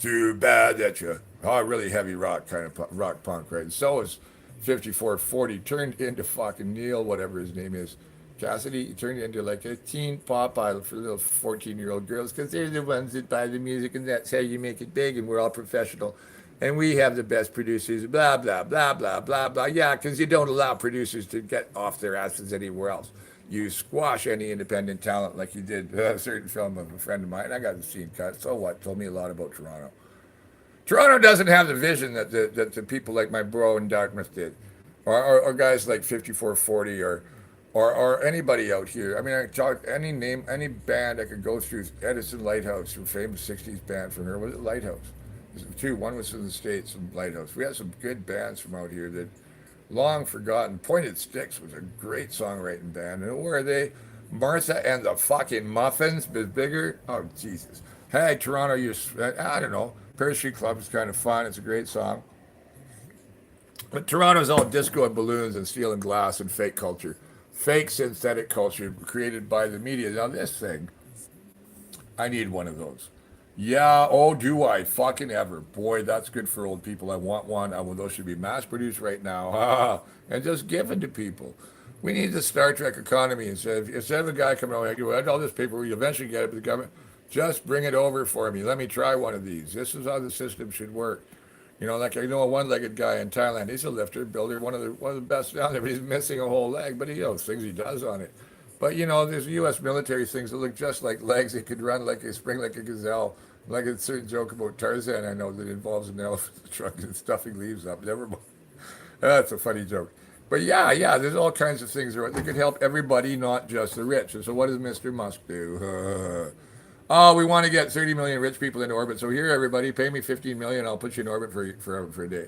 S1: Too bad that you, oh, really heavy rock kind of rock punk, right? And so is 5440 turned into fucking Neil, whatever his name is. Cassidy turned into like a teen pop idol for little 14-year-old girls because they're the ones that buy the music and that's how you make it big and we're all professional and we have the best producers, blah, blah, blah, blah, blah, blah. Yeah, because you don't allow producers to get off their asses anywhere else. You squash any independent talent like you did a certain film of a friend of mine. I got the scene cut. So what? Told me a lot about Toronto. Toronto doesn't have the vision that the people like my bro in Dartmouth did, or guys like 5440 or anybody out here. I mean, I talk any name, any band I could go through. Edison Lighthouse, a famous '60s band from here. Was it Lighthouse? Two. One was from the States, and Lighthouse. We had some good bands from out here that long forgotten. Pointed Sticks was a great songwriting band. And where are they? Martha and the fucking Muffins is bigger. Oh Jesus! Hey Toronto, you. I don't know. Parachute Club is kind of fun. It's a great song. But Toronto's all disco and balloons and steel and glass and fake culture. Fake synthetic culture created by the media. Now, this thing, I need one of those. Yeah, oh, do I fucking ever. Boy, that's good for old people. I want one. Those should be mass produced right now. And just given to people. We need the Star Trek economy. Instead of a guy coming over here, you had all this paper, you eventually get it, but the government, just bring it over for me. Let me try one of these. This is how the system should work. You know, like I know a one-legged guy in Thailand. He's a lifter, builder, one of the best down there. But he's missing a whole leg. But he knows things he does on it. But you know, there's U.S. military things that look just like legs. It could run like a spring, like a gazelle. Like a certain joke about Tarzan, I know that involves an elephant trunk and stuffing leaves up. Never mind. That's a funny joke. But yeah, there's all kinds of things that could help everybody, not just the rich. And so, what does Mr. Musk do? Oh, we want to get 30 million rich people into orbit. So here, everybody, pay me 15 million. I'll put you in orbit for a day.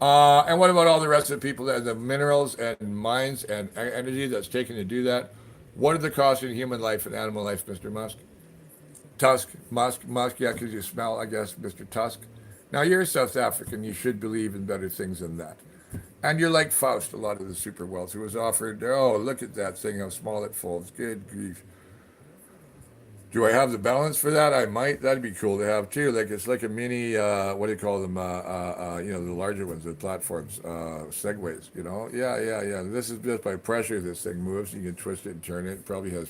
S1: And what about all the rest of the people that the minerals and mines and energy that's taken to do that? What are the costs in human life and animal life, Mr. Musk? Musk, yeah, because you smell, I guess, Mr. Tusk. Now, you're South African. You should believe in better things than that. And you're like Faust, a lot of the super wealth, who was offered, oh, look at that thing, how small it folds. Good grief. Do I have the balance for that? I might. That'd be cool to have too. Like it's like a mini, what do you call them? The larger ones, the platforms, segways. Yeah. This is just by pressure. This thing moves. You can twist it and turn it. It probably has.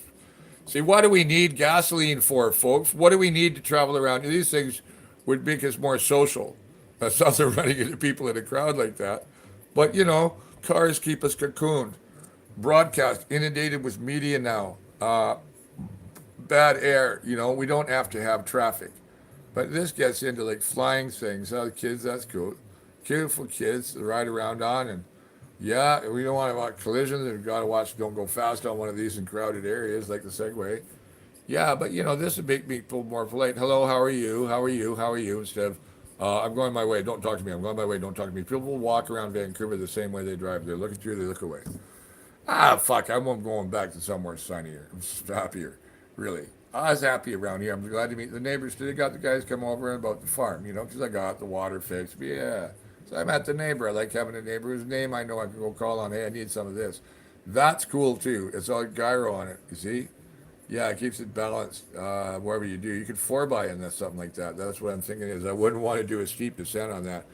S1: See, what do we need gasoline for, folks? What do we need to travel around? These things would make us more social. That's not so running into people in a crowd like that. But cars keep us cocooned. Broadcast inundated with media now. Bad air. We don't have to have traffic. But this gets into like flying things. Oh, kids, that's cool. Beautiful kids to ride around on. And yeah, we don't want to watch collisions. We've got to watch don't go fast on one of these in crowded areas like the Segway. Yeah, but this would make people more polite. Hello, how are you? How are you? How are you? Instead of, I'm going my way. Don't talk to me. I'm going my way. Don't talk to me. People will walk around Vancouver the same way they drive. They look at you. They look away. Fuck. I'm going back to somewhere sunnier. I'm happier. Really. I was happy around here. I'm glad to meet the neighbors. They got the guys come over about the farm, because I got the water fixed. But yeah. So I met the neighbor. I like having a neighbor whose name I know I can go call on. Hey, I need some of this. That's cool too. It's all gyro on it. You see? Yeah, it keeps it balanced wherever you do. You could 4x in this, something like that. That's what I'm thinking is I wouldn't want to do a steep descent on that.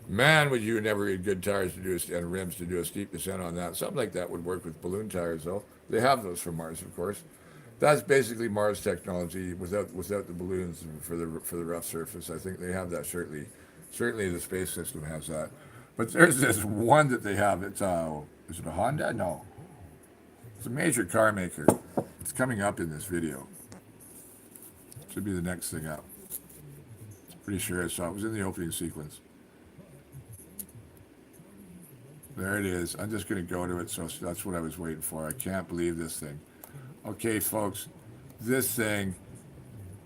S1: Man, would you never get good tires to do and rims to do a steep descent on that. Something like that would work with balloon tires, though. They have those for Mars, of course. That's basically Mars technology without the balloons for the rough surface. I think they have that certainly the space system has that. But there's this one that they have. It's is it a Honda? No, it's a major car maker. It's coming up in this video. Should be the next thing up. Pretty sure I saw it. It was in the opening sequence. There it is. I'm just going to go to it. So that's what I was waiting for. I can't believe this thing. Okay, folks, this thing,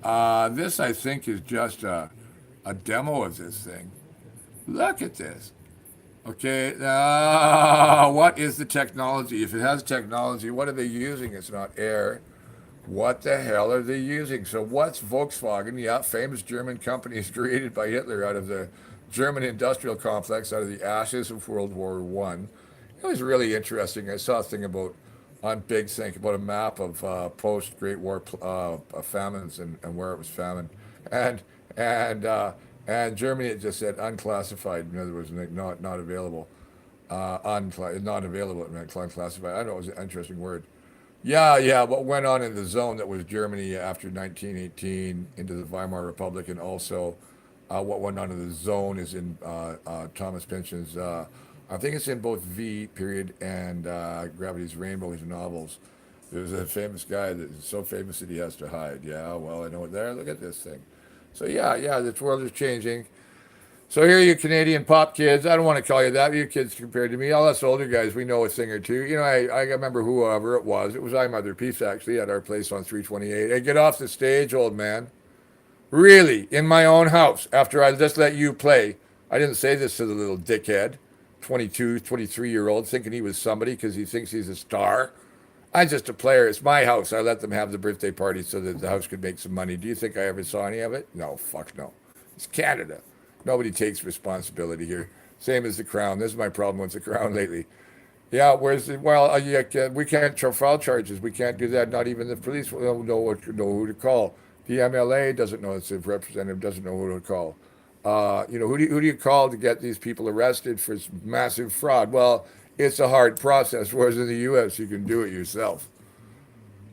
S1: this I think is just a demo of this thing. Look at this. Okay, what is the technology? If it has technology, what are they using? It's not air. What the hell are they using? So what's Volkswagen? Yeah, famous German company created by Hitler out of the German industrial complex, out of the ashes of World War One. It was really interesting. I saw a thing on Big Think about a map of post Great War famines and where it was famine, and and uh, and Germany it just said unclassified. In other words, not available. Not available. It meant unclassified. I don't know. It was an interesting word. Yeah. What went on in the zone that was Germany after 1918 into the Weimar Republic, and also what went on in the zone is in Thomas Pynchon's. I think it's in both V period and Gravity's Rainbow, his novels. There's a famous guy that is so famous that he has to hide. Yeah, well, I know it there. Look at this thing. So yeah, this world is changing. So here, you Canadian pop kids. I don't want to call you that. You kids compared to me, all us older guys, we know a thing or two. I remember whoever it was. It was I Mother Peace actually at our place on 328. Hey, get off the stage, old man. Really, in my own house, after I just let you play. I didn't say this to the little dickhead, 22, 23-year-old, thinking he was somebody because he thinks he's a star. I'm just a player. It's my house. I let them have the birthday party so that the house could make some money. Do you think I ever saw any of it? No, fuck no. It's Canada. Nobody takes responsibility here. Same as the Crown. This is my problem with the Crown lately. Yeah, we can't file charges. We can't do that. Not even the police will know who to call. The MLA doesn't know. Its representative doesn't know who to call. Who do you call to get these people arrested for massive fraud? Well, it's a hard process. Whereas in the U.S., you can do it yourself.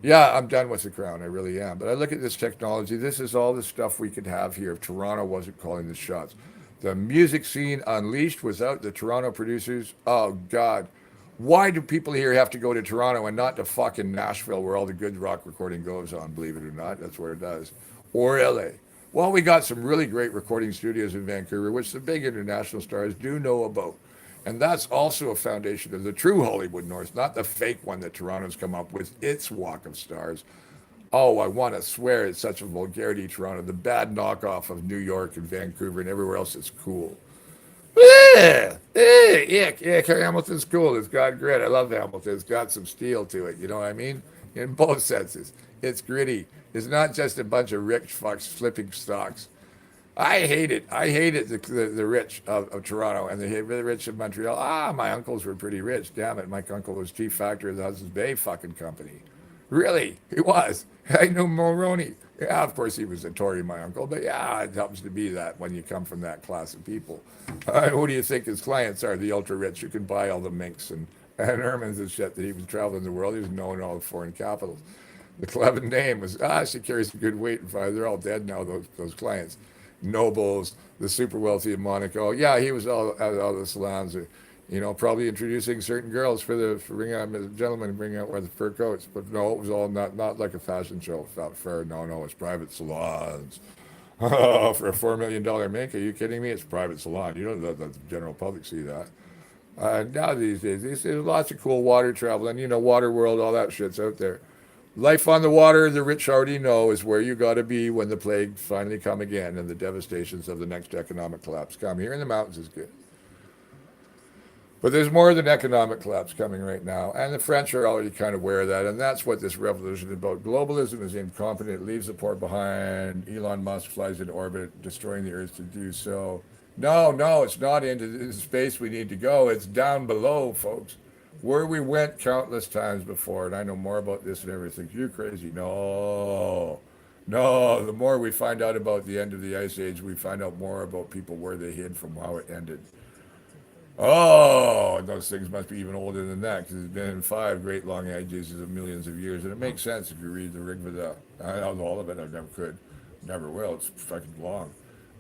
S1: Yeah, I'm done with the Crown. I really am. But I look at this technology. This is all the stuff we could have here if Toronto wasn't calling the shots. The music scene unleashed without the Toronto producers. Oh, God. Why do people here have to go to Toronto and not to fucking Nashville where all the good rock recording goes on, believe it or not? That's where it does. Or LA. Well, we got some really great recording studios in Vancouver, which the big international stars do know about. And that's also a foundation of the true Hollywood North, not the fake one that Toronto's come up with its walk of stars. Oh, I want to swear it's such a vulgarity, Toronto, the bad knockoff of New York and Vancouver and everywhere else that's cool. Yeah, Hamilton's cool. It's got grit. I love Hamilton. It's got some steel to it. You know what I mean? In both senses. It's gritty. It's not just a bunch of rich fucks flipping stocks. I hate it. I hated the rich of Toronto and the rich of Montreal. My uncles were pretty rich. Damn it. My uncle was chief factor of the Hudson's Bay fucking company. Really? He was. I knew Mulroney. Yeah, of course he was a Tory, my uncle, but yeah, it helps to be that when you come from that class of people. Who do you think his clients are? The ultra rich who can buy all the minks and ermines and shit that he was traveling the world. He was known in all the foreign capitals. The clever name was, she carries a good weight. In fact, they're all dead now, those clients. Nobles, the super wealthy of Monaco. Yeah, he was all at all the salons. Probably introducing certain girls for bringing out gentlemen bringing out wear the fur coats. But no, it was all not like a fashion show. Felt fair. No, it's private salons. For a $4 million mink, are you kidding me? It's a private salon. You don't let the general public see that. Now these days, there's lots of cool water travel, and Water World, all that shit's out there. Life on the water, the rich already know, is where you got to be when the plague finally come again and the devastations of the next economic collapse come. Here in the mountains is good. But there's more than economic collapse coming right now, and the French are already kind of aware of that, and that's what this revolution is about. Globalism is incompetent, it leaves the poor behind. Elon Musk flies into orbit, destroying the Earth to do so. No, it's not into the space we need to go. It's down below, folks, where we went countless times before, and I know more about this than everything. You're crazy. No, the more we find out about the end of the Ice Age, we find out more about people where they hid from how it ended. Oh, those things must be even older than that because it's been in 5 great long ages of millions of years. And it makes sense if you read the Rig Veda. I know all of it, I never could, never will. It's fucking long.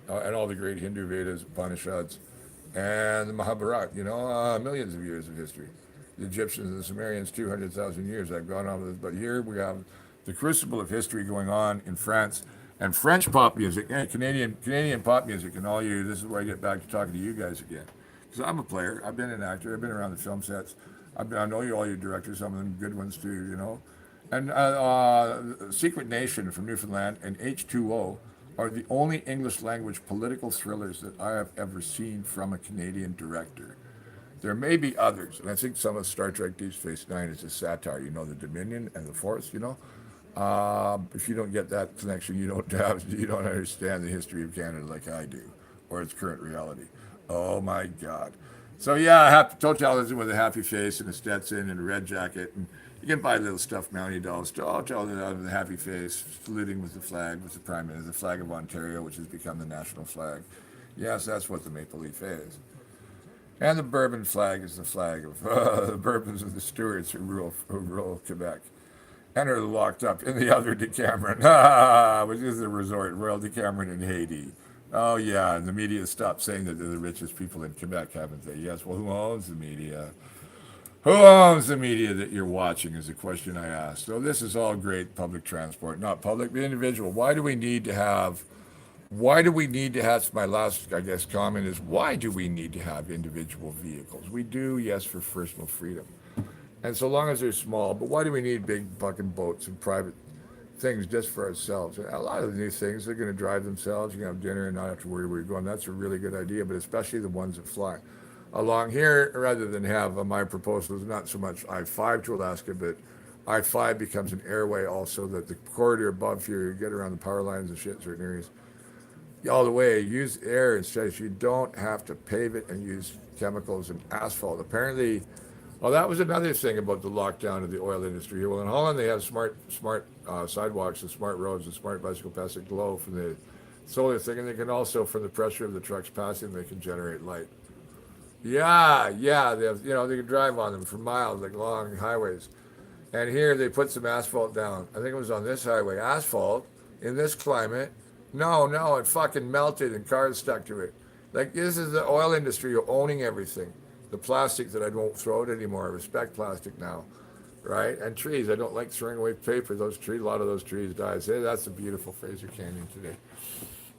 S1: And all the great Hindu Vedas, Upanishads, and the Mahabharata, millions of years of history. The Egyptians and the Sumerians, 200,000 years. I've gone on with this. But here we have the crucible of history going on in France. And French pop music, and Canadian pop music, and all you, this is where I get back to talking to you guys again. Because I'm a player. I've been an actor. I've been around the film sets. I know all your directors, some of them good ones too, And Secret Nation from Newfoundland and H2O are the only English language political thrillers that I have ever seen from a Canadian director. There may be others, and I think some of Star Trek Deep Space Nine is a satire. The Dominion and the Force. If you don't get that connection, you don't understand the history of Canada like I do, or its current reality. Oh my God! So yeah, totalism with a happy face and a Stetson and a red jacket, and you can buy little stuffed Mountie dolls. Totalism with a happy face, saluting with the flag, with the Prime Minister, the flag of Ontario, which has become the national flag. Yes, that's what the maple leaf is. And the Bourbon flag is the flag of the Bourbons of the Stuarts who rule Quebec. And are locked up in the other Decameron, which is the resort, Royal Decameron in Haiti. Oh, yeah, and the media stopped saying that they're the richest people in Quebec, haven't they? Yes, well, who owns the media? Who owns the media that you're watching is the question I ask. So this is all great public transport, not public, but individual. Why do we need to have, my last, I guess, comment is, why do we need to have individual vehicles? We do, yes, for personal freedom. And so long as they're small, but why do we need big fucking boats and private things just for ourselves? A lot of the new things, they're going to drive themselves. You can have dinner and not have to worry where you're going. That's a really good idea, but especially the ones that fly along here, rather than have my proposal is not so much I-5 to Alaska, but I-5 becomes an airway also, that the corridor above here, you get around the power lines and shit in certain areas. All the way, use air instead. So you don't have to pave it and use chemicals and asphalt. Apparently, well, that was another thing about the lockdown of the oil industry. Well, in Holland, they have smart sidewalks and smart roads and smart bicycle paths that glow from the solar thing, and they can also, from the pressure of the trucks passing, they can generate light. Yeah, they have, they can drive on them for miles, like long highways. And here they put some asphalt down. I think it was on this highway. Asphalt in this climate? No, it fucking melted and cars stuck to it. Like, this is the oil industry owning everything. The plastic that I won't throw it anymore. I respect plastic now, right? And trees. I don't like throwing away paper. A lot of those trees die. Say that's a beautiful Fraser Canyon today.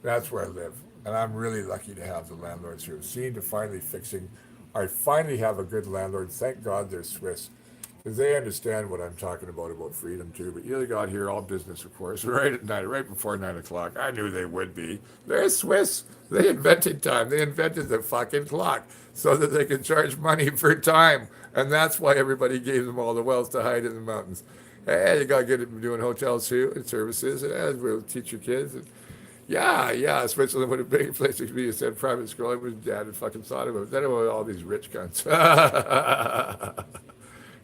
S1: That's where I live, and I'm really lucky to have the landlords who seem to finally fixing I finally have a good landlord. Thank God they're Swiss. Because they understand what I'm talking about freedom too. But they got here all business, of course, right at night, right before 9 o'clock. I knew they would be. They're Swiss. They invented time. They invented the fucking clock so that they could charge money for time. And that's why everybody gave them all the wealth to hide in the mountains. Hey, you got to get it doing hotels too and services. And we'll teach your kids. And yeah. Switzerland would have been a place to be. You said private school. I was dad had fucking thought about it. Then it was all these rich cunts.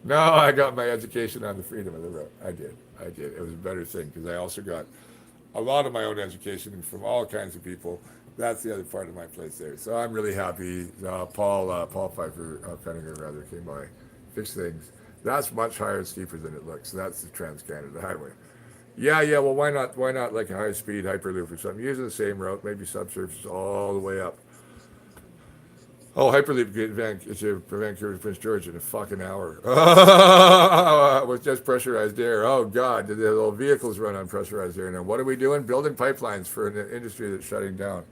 S1: No, I got my education on the freedom of the road. I did. I did. It was a better thing because I also got a lot of my own education from all kinds of people. That's the other part of my place there. So I'm really happy. Paul Pfeiffer, Penninger rather, came by, fixed things. That's much higher and steeper than it looks. That's the Trans Canada Highway. Yeah. Well, why not? Why not like a high speed hyperloop or something? Using the same route, maybe subsurface all the way up. Oh, Hyperloop to Vancouver to Prince George in a fucking hour with just pressurized air. Oh God, the little vehicles run on pressurized air now. What are we doing? Building pipelines for an industry that's shutting down.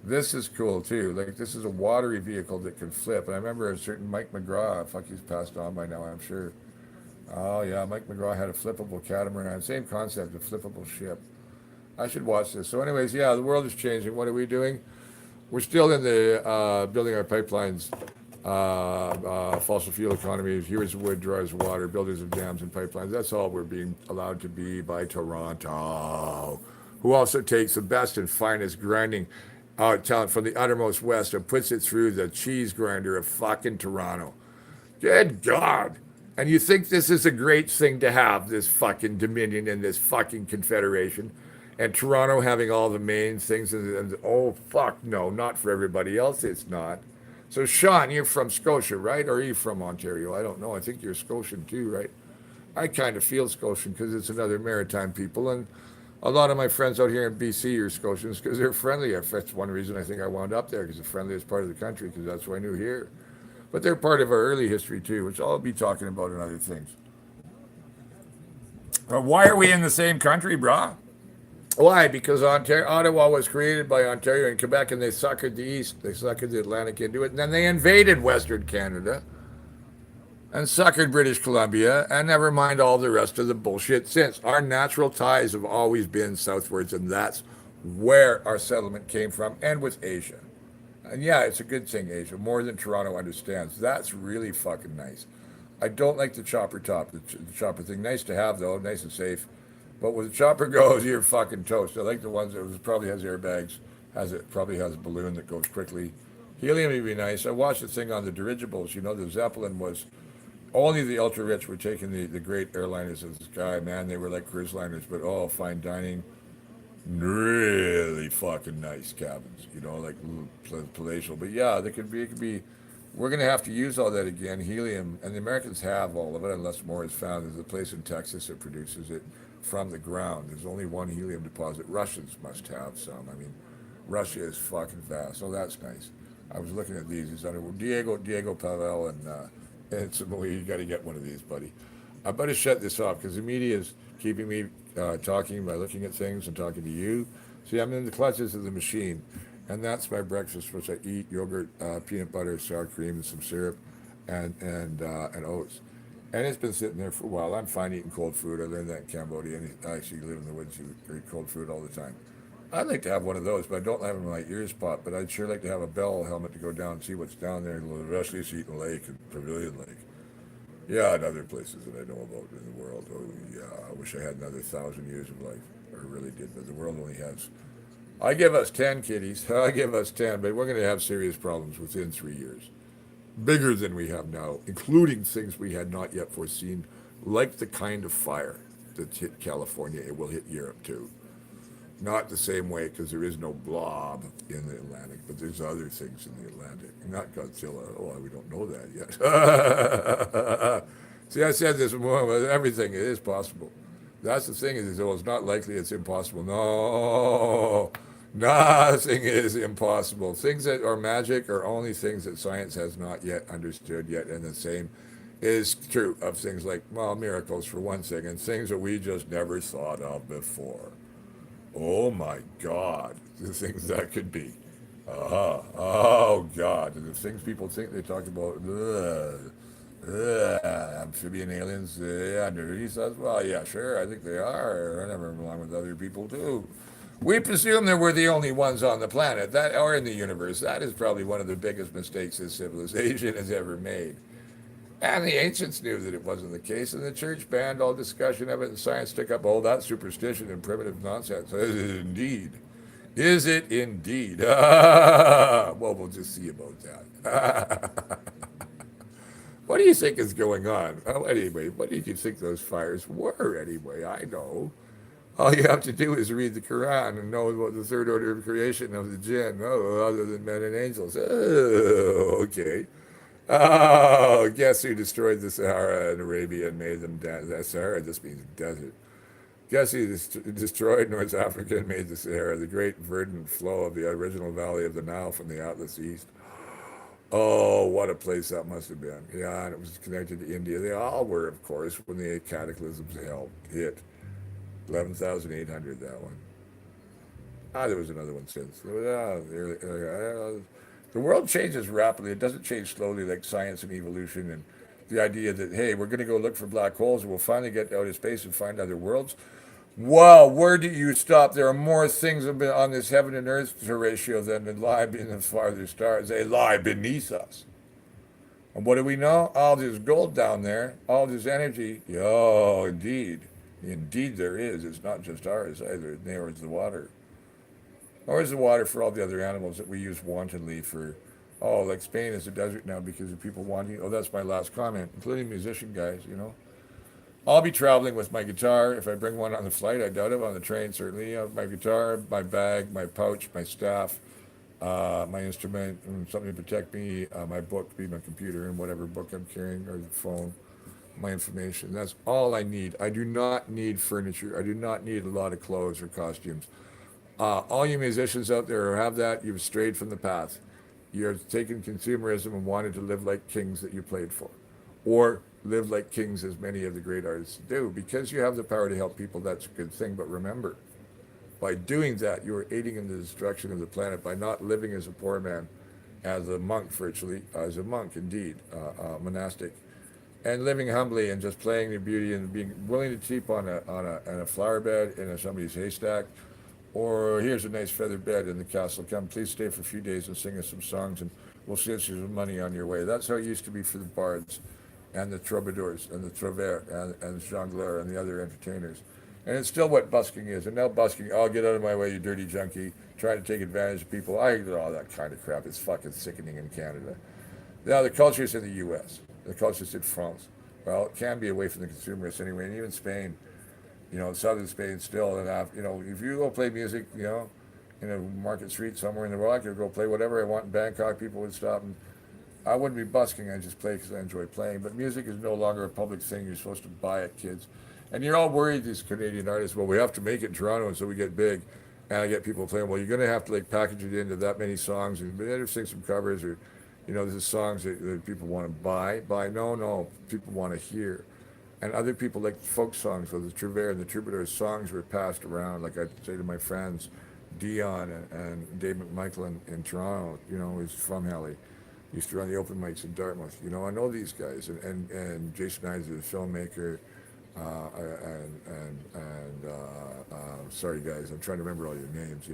S1: This is cool too. Like this is a watery vehicle that can flip. And I remember a certain Mike McGraw. Fuck, he's passed on by now, I'm sure. Oh yeah, Mike McGraw had a flippable catamaran. Same concept, a flippable ship. I should watch this. So, anyways, yeah, the world is changing. What are we doing? We're still in the building our pipelines, fossil fuel economy. Here's wood, dries water, buildings of dams and pipelines. That's all we're being allowed to be by Toronto, who also takes the best and finest grinding talent from the uttermost west and puts it through the cheese grinder of fucking Toronto. Good God. And you think this is a great thing to have, this fucking Dominion and this fucking Confederation? And Toronto having all the main things, and oh, fuck, no, not for everybody else, it's not. So, Sean, you're from Scotia, right? Or are you from Ontario? I don't know. I think you're Scotian too, right? I kind of feel Scotian because it's another maritime people. And a lot of my friends out here in BC are Scotians because they're friendly. That's one reason I think I wound up there because the friendliest part of the country because that's what I knew here. But they're part of our early history too, which I'll be talking about in other things. Why are we in the same country, brah? Why? Because Ottawa was created by Ontario and Quebec, and they suckered the East. They suckered the Atlantic into it, and then they invaded Western Canada and suckered British Columbia, and never mind all the rest of the bullshit since. Our natural ties have always been southwards, and that's where our settlement came from, and with Asia. And yeah, it's a good thing, Asia, more than Toronto understands. That's really fucking nice. I don't like the chopper top, the chopper thing. Nice to have, though, nice and safe. But when the chopper goes, you're fucking toast. I like the ones that probably has airbags, probably has a balloon that goes quickly. Helium would be nice. I watched the thing on the dirigibles. The Zeppelin was only the ultra rich were taking the great airliners of the sky. Man, they were like cruise liners, but oh, fine dining, really fucking nice cabins. Like palatial. But yeah, they could be. It could be. We're gonna have to use all that again. Helium, and the Americans have all of it, unless more is found. There's a place in Texas that produces it from the ground. There's only one helium deposit. Russians must have some. I mean, Russia is fucking vast. So that's nice. I was looking at these. It's under Diego Pavel and Samoa. You got to get one of these, buddy. I better shut this off because the media is keeping me talking by looking at things and talking to you. See, I'm in the clutches of the machine, and that's my breakfast, which I eat: yogurt, peanut butter, sour cream, and some syrup, and oats. And it's been sitting there for a while. I'm fine eating cold food. I learned that in Cambodia. And I actually live in the woods. You eat cold food all the time. I'd like to have one of those, but I don't have them in my ears pop. But I'd sure like to have a Bell helmet to go down and see what's down there in Leslie Seton Lake and Pavilion Lake. Yeah, and other places that I know about in the world. Oh, yeah, I wish I had another 1,000 years of life. I really did, but the world only has. I give us 10, kiddies. I give us 10, but we're going to have serious problems within 3 years. Bigger than we have now, including things we had not yet foreseen, like the kind of fire that's hit California. It will hit Europe too. Not the same way because there is no blob in the Atlantic, but there's other things in the Atlantic. Not Godzilla. Oh, we don't know that yet. See, I said this more, but everything is possible. That's the thing is, it's not likely, it's impossible. No, nothing is impossible. Things that are magic are only things that science has not yet understood yet, and the same is true of things like, well, miracles for one thing, and things that we just never thought of before. Oh my God, the things that could be. Oh God, the things people think they talk about. Amphibian aliens, yeah, underneath us. Well, yeah, sure, I think they are. I never belong with other people too. We presume that we're the only ones on the planet that are in the universe. That is probably one of the biggest mistakes this civilization has ever made. And the ancients knew that it wasn't the case, and the church banned all discussion of it, and science took up all that superstition and primitive nonsense. Is it indeed? Is it indeed? Well, we'll just see about that. What do you think is going on? Oh, anyway, what did you think those fires were, anyway? I know. All you have to do is read the Quran and know about the third order of creation of the jinn, oh, other than men and angels. Oh, okay. Oh, guess who destroyed the Sahara in Arabia and made them that Sahara just means desert. Guess who destroyed North Africa and made the Sahara, the great verdant flow of the original valley of the Nile from the Atlas East. Oh, what a place that must have been. Yeah, and it was connected to India. They all were, of course, when the cataclysms hit. 11,800, that one. There was another one since. The world changes rapidly. It doesn't change slowly like science and evolution and the idea that, hey, we're going to go look for black holes and we'll finally get out of space and find other worlds. Well, where do you stop? There are more things on this heaven and earth ratio than lie in the farther stars. They lie beneath us. And what do we know? All this gold down there, all this energy. Oh, indeed. Indeed, there is. It's not just ours either. Nor is the water. Or is the water for all the other animals that we use wantonly for. Oh, like Spain is a desert now because of people wanting. Oh, that's my last comment, including musician guys, you know. I'll be traveling with my guitar. If I bring one on the flight, I doubt it. On the train, certainly. My guitar, my bag, my pouch, my staff, my instrument, and something to protect me, my book, be my computer, and whatever book I'm carrying, or the phone, my information. That's all I need. I do not need furniture. I do not need a lot of clothes or costumes. All you musicians out there who have that, you've strayed from the path. You're taking consumerism and wanted to live like kings that you played for. Or live like kings as many of the great artists do. Because you have the power to help people, that's a good thing. But remember, by doing that, you are aiding in the destruction of the planet by not living as a poor man, as a monk virtually, as a monk indeed, monastic, and living humbly and just playing the beauty and being willing to sleep on a flower bed in somebody's haystack, or here's a nice feather bed in the castle. Come, please stay for a few days and sing us some songs, and we'll send you some money on your way. That's how it used to be for the bards, and the troubadours, and the trouvères, and the jongleurs, and the other entertainers. And it's still what busking is. And now busking, oh, get out of my way, you dirty junkie, trying to take advantage of people. All that kind of crap is fucking sickening in Canada. Now, the culture's in the U.S., the culture's in France. Well, it can be away from the consumerists anyway, and even Spain, southern Spain still. And, if you go play music, in a market street somewhere in the world, I could go play whatever I want in Bangkok. People would stop, and I wouldn't be busking. I just play because I enjoy playing. But music is no longer a public thing. You're supposed to buy it, kids. And you're all worried, these Canadian artists, well, we have to make it in Toronto and so we get big. And I get people playing, well, you're going to have to like package it into that many songs and better sing some covers, or, there's songs that people want to buy. No, people want to hear. And other people like folk songs, so the Trouvère and the Troubadours songs were passed around. Like I say to my friends, Dion and Dave McMichael in Toronto, he's from Halley. Used to run the open mics in Dartmouth. I know these guys. And Jason Hines is a filmmaker. Sorry guys, I'm trying to remember all your names,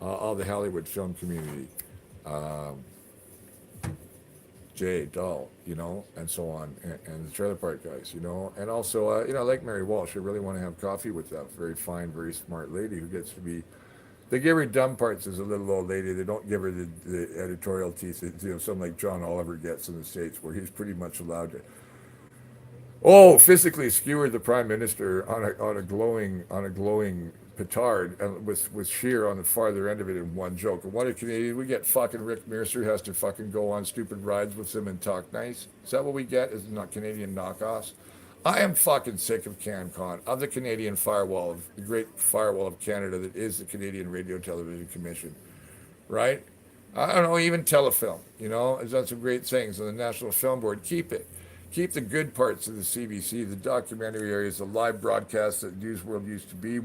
S1: all the Hollywood film community, um, Jay, Dahl, and so on, and the Trailer Park guys, and also, like Mary Walsh, I really want to have coffee with that very fine, very smart lady who gets to be, they give her dumb parts as a little old lady, they don't give her the editorial teeth that, something like John Oliver gets in the States, where he's pretty much allowed to, physically skewered the prime minister on a glowing petard, and with sheer on the farther end of it in one joke. And what a Canadian, we get fucking Rick Mercer has to fucking go on stupid rides with him and talk nice. Is that what we get? Is it not Canadian knockoffs? I am fucking sick of CanCon, of the Canadian firewall, of the great firewall of Canada that is the Canadian Radio Television Commission, right? I don't know, even Telefilm, has done some great things on the National Film Board. Keep it. Keep the good parts of the CBC, the documentary areas, the live broadcasts that News World used to be,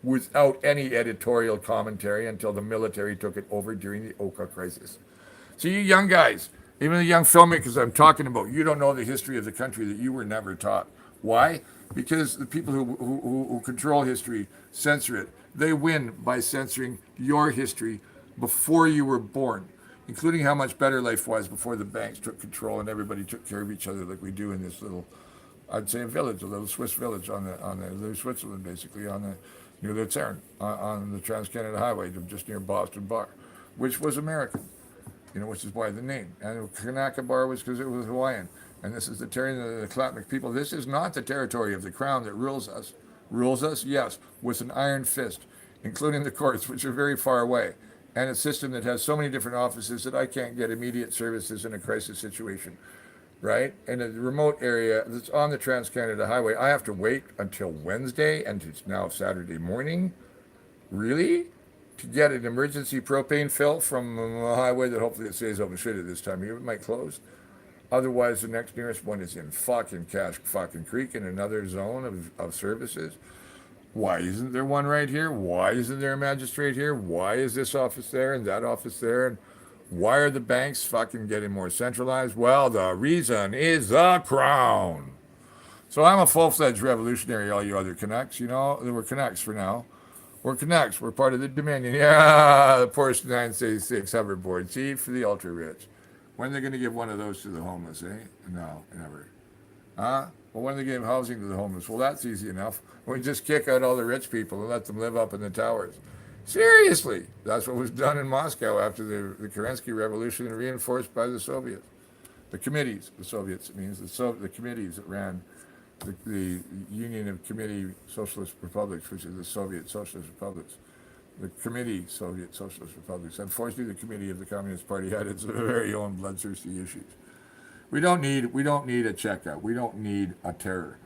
S1: without any editorial commentary until the military took it over during the Oka crisis. So you young guys, even the young filmmakers I'm talking about, you don't know the history of the country that you were never taught. Why? Because the people who control history censor it. They win by censoring your history before you were born, including how much better life was before the banks took control and everybody took care of each other like we do in this little, I'd say a village, a little Swiss village on the little Switzerland, basically on the near Luzern on the Trans Canada Highway, just near Boston Bar, which was American, which is why the name. And Kanaka Bar was because it was Hawaiian. And this is the territory of the Klamath people. This is not the territory of the crown that rules us. Rules us, yes, with an iron fist, including the courts, which are very far away, and a system that has so many different offices that I can't get immediate services in a crisis situation, right? In a remote area that's on the Trans Canada Highway, I have to wait until Wednesday, and it's now Saturday morning. Really? To get an emergency propane fill from a highway that hopefully it stays open. Should at this time of year, it might close. Otherwise, the next nearest one is in fucking Cache fucking Creek in another zone of services. Why isn't there one right here? Why isn't there a magistrate here? Why is this office there and that office there? And why are the banks fucking getting more centralized? Well, the reason is the crown. So I'm a full-fledged revolutionary, all you other Canucks. We're Canucks for now. We're Canucks. We're part of the Dominion. Yeah, the Porsche 966 hoverboard. See, for the ultra-rich. When are they going to give one of those to the homeless, eh? No, never. Huh? Well, when are they giving housing to the homeless? Well, that's easy enough. We just kick out all the rich people and let them live up in the towers. Seriously. That's what was done in Moscow after the Kerensky Revolution, reinforced by the Soviets. The committees, the Soviets, it means the committees that ran the Union of Committee Socialist Republics, which is the Soviet Socialist Republics. The Committee Soviet Socialist Republics. Unfortunately, the Committee of the Communist Party had its very own bloodthirsty issues. We don't need a checkout. We don't need a terror.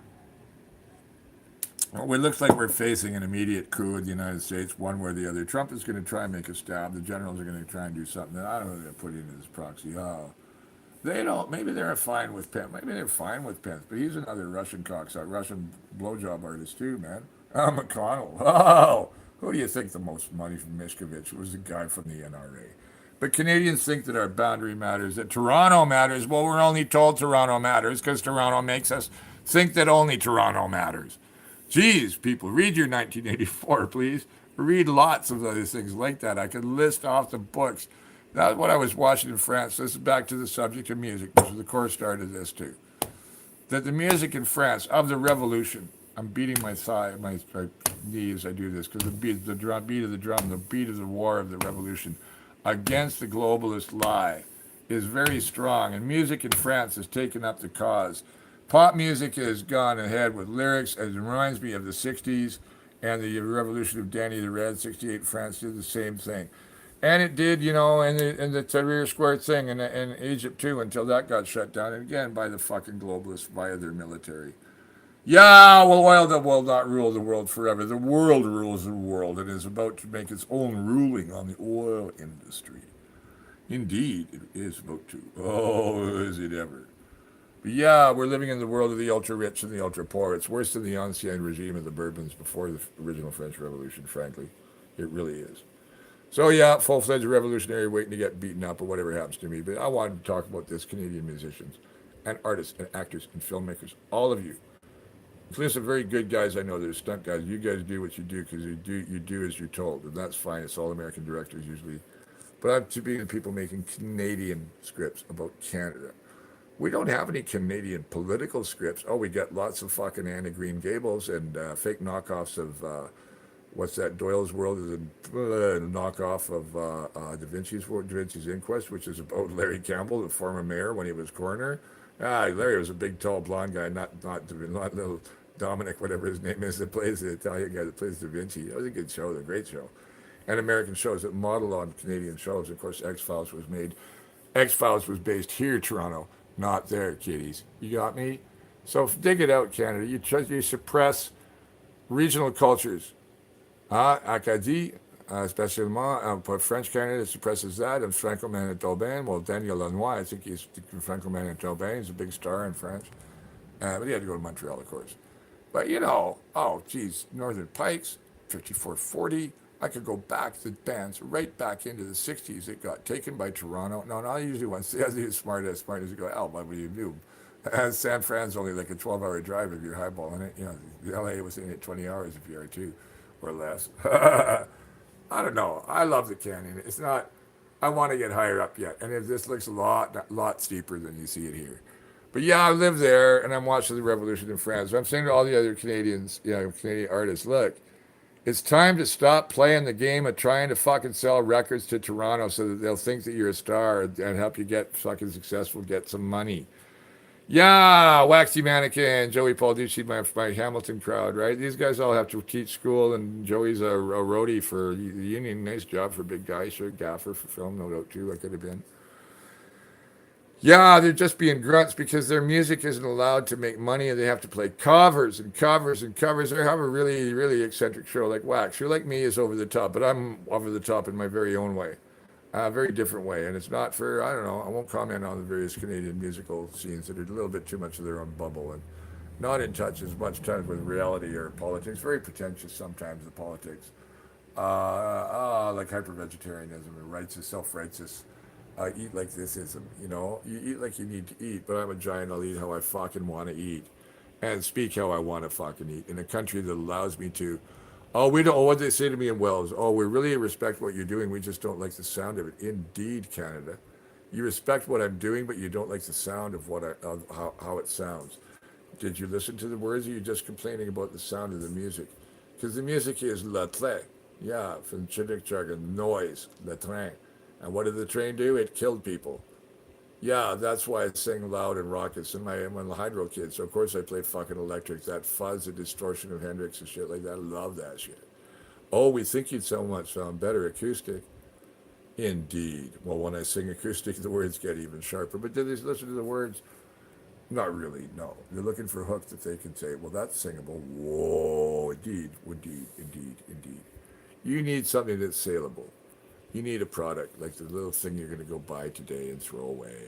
S1: Well, it looks like we're facing an immediate coup in the United States, one way or the other. Trump is going to try and make a stab. The generals are going to try and do something that I don't know they're going to put into this proxy. Oh, they don't. Maybe they're fine with Pence. Maybe they're fine with Pence, but he's another Russian Russian blowjob artist too, man. McConnell. Oh. Who do you think the most money from Mishkovich was? The guy from the NRA. But Canadians think that our boundary matters, that Toronto matters. Well, we're only told Toronto matters because Toronto makes us think that only Toronto matters. Geez, people, read your 1984, please. Read lots of other things like that. I could list off the books. That's what I was watching in France. This is back to the subject of music, which is the core start of this too. That the music in France of the revolution, I'm beating my thigh, my knee as I do this, because the beat of the drum, the beat of the war of the revolution against the globalist lie is very strong. And music in France has taken up the cause. Pop music has gone ahead with lyrics. It reminds me of the 60s and the revolution of Danny the Red. 68 France did the same thing. And it did, and the Tahrir Square thing in Egypt too, until that got shut down, and again by the fucking globalists via their military. Yeah, well, oil will not rule the world forever. The world rules the world and is about to make its own ruling on the oil industry. Indeed, it is about to. Oh, is it ever? But yeah, we're living in the world of the ultra-rich and the ultra-poor. It's worse than the ancien regime of the Bourbons before the original French Revolution, frankly. It really is. So yeah, full-fledged revolutionary waiting to get beaten up or whatever happens to me. But I wanted to talk about this, Canadian musicians and artists and actors and filmmakers, all of you. Including some very good guys I know that are stunt guys. You guys do what you do because you do as you're told, and that's fine. It's all American directors usually. But I'm to being the people making Canadian scripts about Canada. We don't have any Canadian political scripts. Oh, we got lots of fucking Anne of Green Gables and fake knockoffs of what's that? Doyle's World is a knockoff of Da Vinci's Inquest, which is about Larry Campbell, the former mayor when he was coroner. Larry was a big, tall, blonde guy, not little Dominic, whatever his name is, that plays the Italian guy that plays Da Vinci. That was a good show, a great show. And American shows that model on Canadian shows. Of course, X-Files was made. X-Files was based here, Toronto, not there, kiddies. You got me? So dig it out, Canada. You suppress regional cultures. Acadie, spécialement pour French Canada, suppresses that, and Franco-Manitobain. Well, Daniel Lanois, I think he's Franco-Manitobain. He's a big star in France. But he had to go to Montreal, of course. But, oh, geez, Northern Pikes. 5440. I could go back the bands right back into the 60s. It got taken by Toronto. No, not usually once. They are smart as you go, what do you do? And San Fran's only like a 12-hour drive if you're highballing it. LA was in it 20 hours if you are too, or less. I don't know. I love the canyon. It's not, I want to get higher up yet. And this looks a lot steeper than you see it here. But yeah, I live there and I'm watching the revolution in France. So I'm saying to all the other Canadians, Canadian artists, look, it's time to stop playing the game of trying to fucking sell records to Toronto so that they'll think that you're a star and help you get fucking successful, get some money. Yeah, Waxy Mannequin, Joey Palducci, my Hamilton crowd, right? These guys all have to teach school, and Joey's a roadie for the union. Nice job for big guy, sure, gaffer for film, no doubt too. I could have been. Yeah, they're just being grunts because their music isn't allowed to make money and they have to play covers and covers and covers. They have a really, really eccentric show like Wax. You're like me is over the top, but I'm over the top in my very own way. A very different way. And it's not for, I don't know, I won't comment on the various Canadian musical scenes that are a little bit too much of their own bubble and not in touch as much time with reality or politics. Very pretentious sometimes, the politics. Like hyper-vegetarianism and righteous, self-righteous eat like this ism. You eat like you need to eat, but I'm a giant. I'll eat how I fucking want to eat and speak how I want to fucking eat in a country that allows me to. Oh, we don't. Oh, what they say to me in Wells. Oh, we really respect what you're doing. We just don't like the sound of it. Indeed, Canada, you respect what I'm doing, but you don't like the sound of how it sounds. Did you listen to the words? Or are you just complaining about the sound of the music? Because the music is le train. Yeah, from Chinook jargon, noise, le train. And what did the train do? It killed people. Yeah, that's why I sing loud and raucous. And I'm a hydro kid, so of course I play fucking electric. That fuzz, the distortion of Hendrix and shit like that. I love that shit. Oh, we think you'd sound better acoustic. Indeed. Well, when I sing acoustic, the words get even sharper. But did they listen to the words? Not really, no. They're looking for hooks that they can say, well, that's singable. Whoa, indeed. You need something that's saleable. You need a product like the little thing you're going to go buy today and throw away.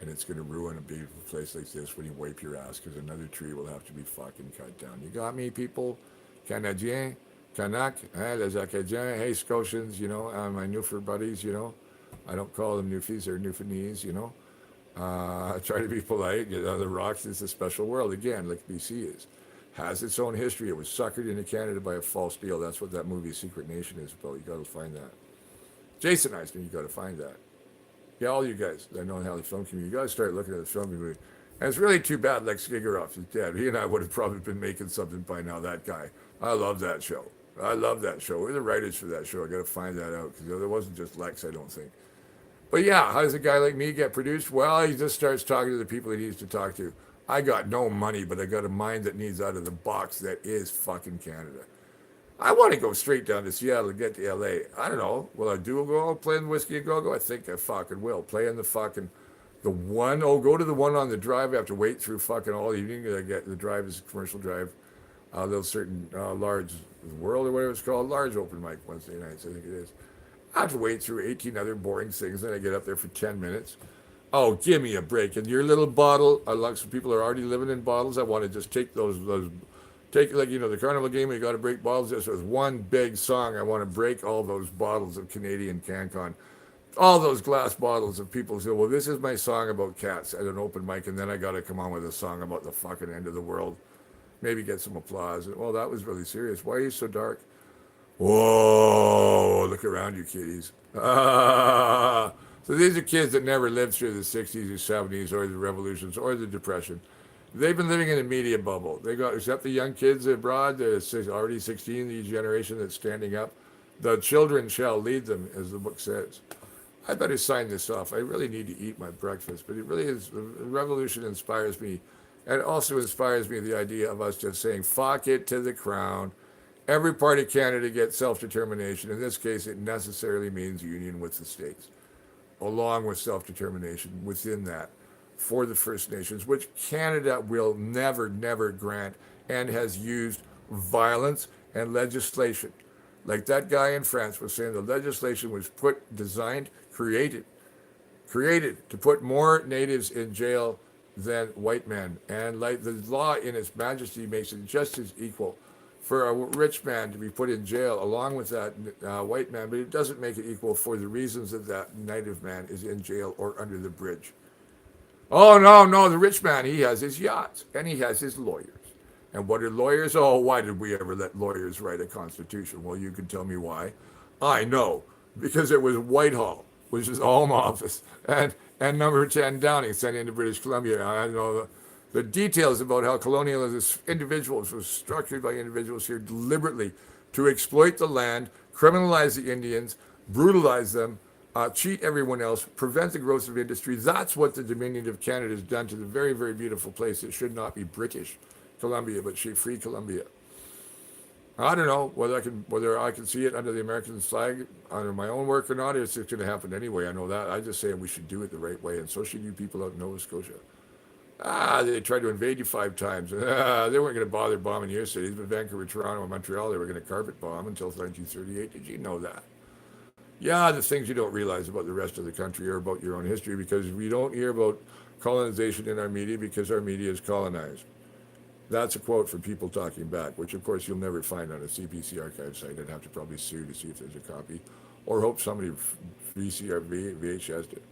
S1: And it's going to ruin a beautiful place like this when you wipe your ass because another tree will have to be fucking cut down. You got me, people? Canadiens, Canuck, les Acadiens, hey, Scotians, my Newfoundland buddies, I don't call them Newfies, they're Newfoundlandese. I try to be polite. The Rocks is a special world, again, like BC is. Has its own history. It was suckered into Canada by a false deal. That's what that movie Secret Nation is about. You got to find that. Jason Eisman, you got to find that. Yeah, all you guys that know how the film community, you got to start looking at the film community. And it's really too bad Lex Gigaroff is dead. He and I would have probably been making something by now, that guy. I love that show. We're the writers for that show. I got to find that out because there wasn't just Lex, I don't think. But yeah, how does a guy like me get produced? Well, he just starts talking to the people he needs to talk to. I got no money, but I got a mind that needs out of the box that is fucking Canada. I want to go straight down to Seattle and get to LA. I don't know. Will I go play in Whiskey a Go-Go? I think I fucking will. Play in the one. Oh, go to the one on the drive. I have to wait through fucking all evening. I get the drive is a commercial drive. Those certain large world or whatever it's called, large open mic Wednesday nights, I think it is. I have to wait through 18 other boring things. Then I get up there for 10 minutes. Oh, give me a break. And your little bottle, like some people are already living in bottles. I want to just take take like, the carnival game where you got to break bottles. Just with one big song, I want to break all those bottles of Canadian CanCon. All those glass bottles of people say, well, this is my song about cats at an open mic. And then I got to come on with a song about the fucking end of the world. Maybe get some applause. Well, that was really serious. Why are you so dark? Whoa, look around you, kiddies. So these are kids that never lived through the 60s or 70s or the revolutions or the depression. They've been living in a media bubble. They got, except the young kids abroad, they're already 16, the generation that's standing up. The children shall lead them, as the book says. I better sign this off. I really need to eat my breakfast, but it really is, the revolution inspires me. And it also inspires me the idea of us just saying, fuck it to the crown. Every part of Canada gets self-determination. In this case, it necessarily means union with the states, along with self-determination within that for the First Nations, which Canada will never grant and has used violence and legislation. Like that guy in France was saying, the legislation was created to put more natives in jail than white men. And like the law in its majesty makes it just as equal for a rich man to be put in jail along with that white man, but it doesn't make it equal for the reasons that that native man is in jail or under the bridge. Oh, no, no, the rich man, he has his yachts and he has his lawyers. And what are lawyers? Oh, why did we ever let lawyers write a constitution? Well, you can tell me why. I know, because it was Whitehall, which is the home office, and number 10 Downing sent into British Columbia. I know the details about how colonialism individuals was structured by individuals here deliberately to exploit the land, criminalize the Indians, brutalize them, cheat everyone else, prevent the growth of industry. That's what the Dominion of Canada has done to the very, very beautiful place that should not be British Columbia, but free Columbia. I don't know whether I can see it under the American flag under my own work or not. It's just going to happen anyway. I know that. I just say we should do it the right way, and so should you people out in Nova Scotia. They tried to invade you 5 times. They weren't going to bother bombing your cities, but Vancouver, Toronto, and Montreal, they were going to carpet bomb until 1938. Did you know that? Yeah, the things you don't realize about the rest of the country or about your own history because we don't hear about colonization in our media because our media is colonized. That's a quote from People Talking Back, which of course you'll never find on a CBC archive site. I'd have to probably sue to see if there's a copy, or hope somebody VHS'd it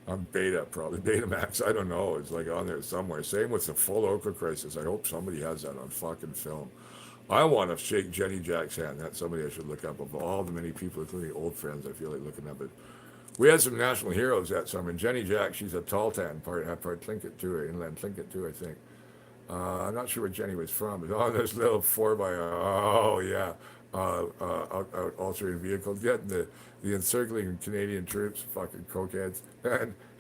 S1: on Beta, probably Betamax. I don't know. It's like on there somewhere. Same with the full Oka crisis. I hope somebody has that on fucking film. I want to shake Jenny Jack's hand. That's somebody I should look up. Of all the many people, including old friends, I feel like looking up. But we had some national heroes that summer. And Jenny Jack, she's a Taltan part Tlingit too, or inland Tlingit too, I think. I'm not sure where Jenny was from, but on this little 4x, oh yeah, altering vehicle, getting the encircling Canadian troops, fucking cokeheads,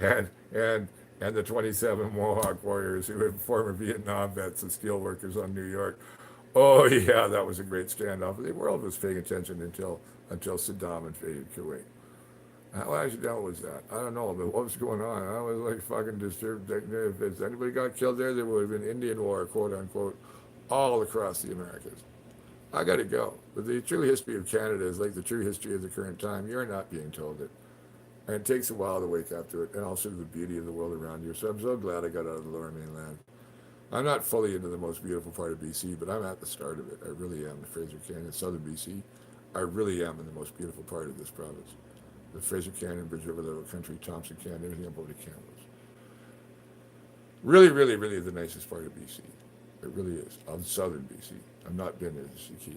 S1: and the 27 Mohawk warriors who were former Vietnam vets and steel workers on New York. Oh yeah, that was a great standoff. The world was paying attention until Saddam invaded Kuwait. How accidental was that? I don't know, but what was going on? I was like fucking disturbed. If anybody got killed there, there would have been Indian war, quote unquote, all across the Americas. I got to go. But the true history of Canada is like the true history of the current time. You're not being told it. And it takes a while to wake up to it, and also the beauty of the world around you. So I'm so glad I got out of the lower mainland. I'm not fully into the most beautiful part of BC, but I'm at the start of it. I really am. The Fraser Canyon, southern BC. I really am in the most beautiful part of this province. The Fraser Canyon, Bridge River Little Country, Thompson Canyon, everything about the Kamloops. Really, really, really the nicest part of BC. It really is. Of southern BC. I've not been there to see.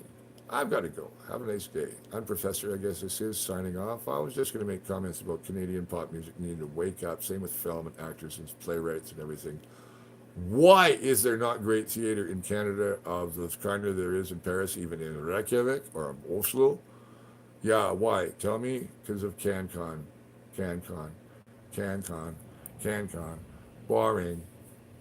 S1: I've got to go. Have a nice day. I'm Professor, I guess this is, signing off. I was just going to make comments about Canadian pop music needing to wake up. Same with film and actors and playwrights and everything. Why is there not great theater in Canada of the kind that there is in Paris, even in Reykjavik or Oslo? Yeah, why? Tell me. Because of CanCon. CanCon. CanCon. CanCon. Boring.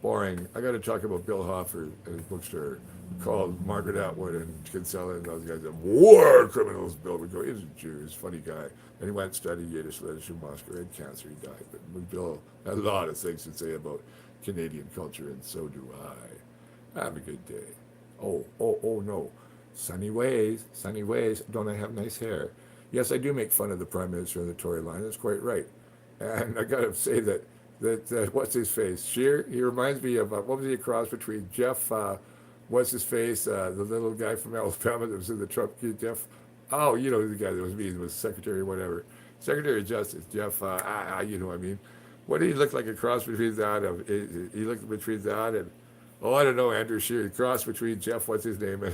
S1: Boring. I got to talk about Bill Hoffer at his bookstore called Margaret Atwood and Kinsella and those guys. War criminals. Bill would go, he was a Jew. He's a funny guy. And he went and studied Yiddish literature in Moscow. He had cancer. He died. But Bill had a lot of things to say about Canadian culture, and so do I. Have a good day. Oh, no. Sunny ways, sunny ways. Don't I have nice hair? Yes, I do make fun of the Prime Minister and the Tory line. That's quite right. And I got to say that what's his face? Shear? He reminds me of, what was he a cross between Jeff, what's his face? The little guy from Alabama that was in the Trump, Jeff. Oh, you know the guy that was meeting with Secretary or whatever. Secretary of Justice, Jeff, you know what I mean. What did he look like a cross between that? He looked between that and, oh, I don't know, Andrew Shear, cross between Jeff, what's his name,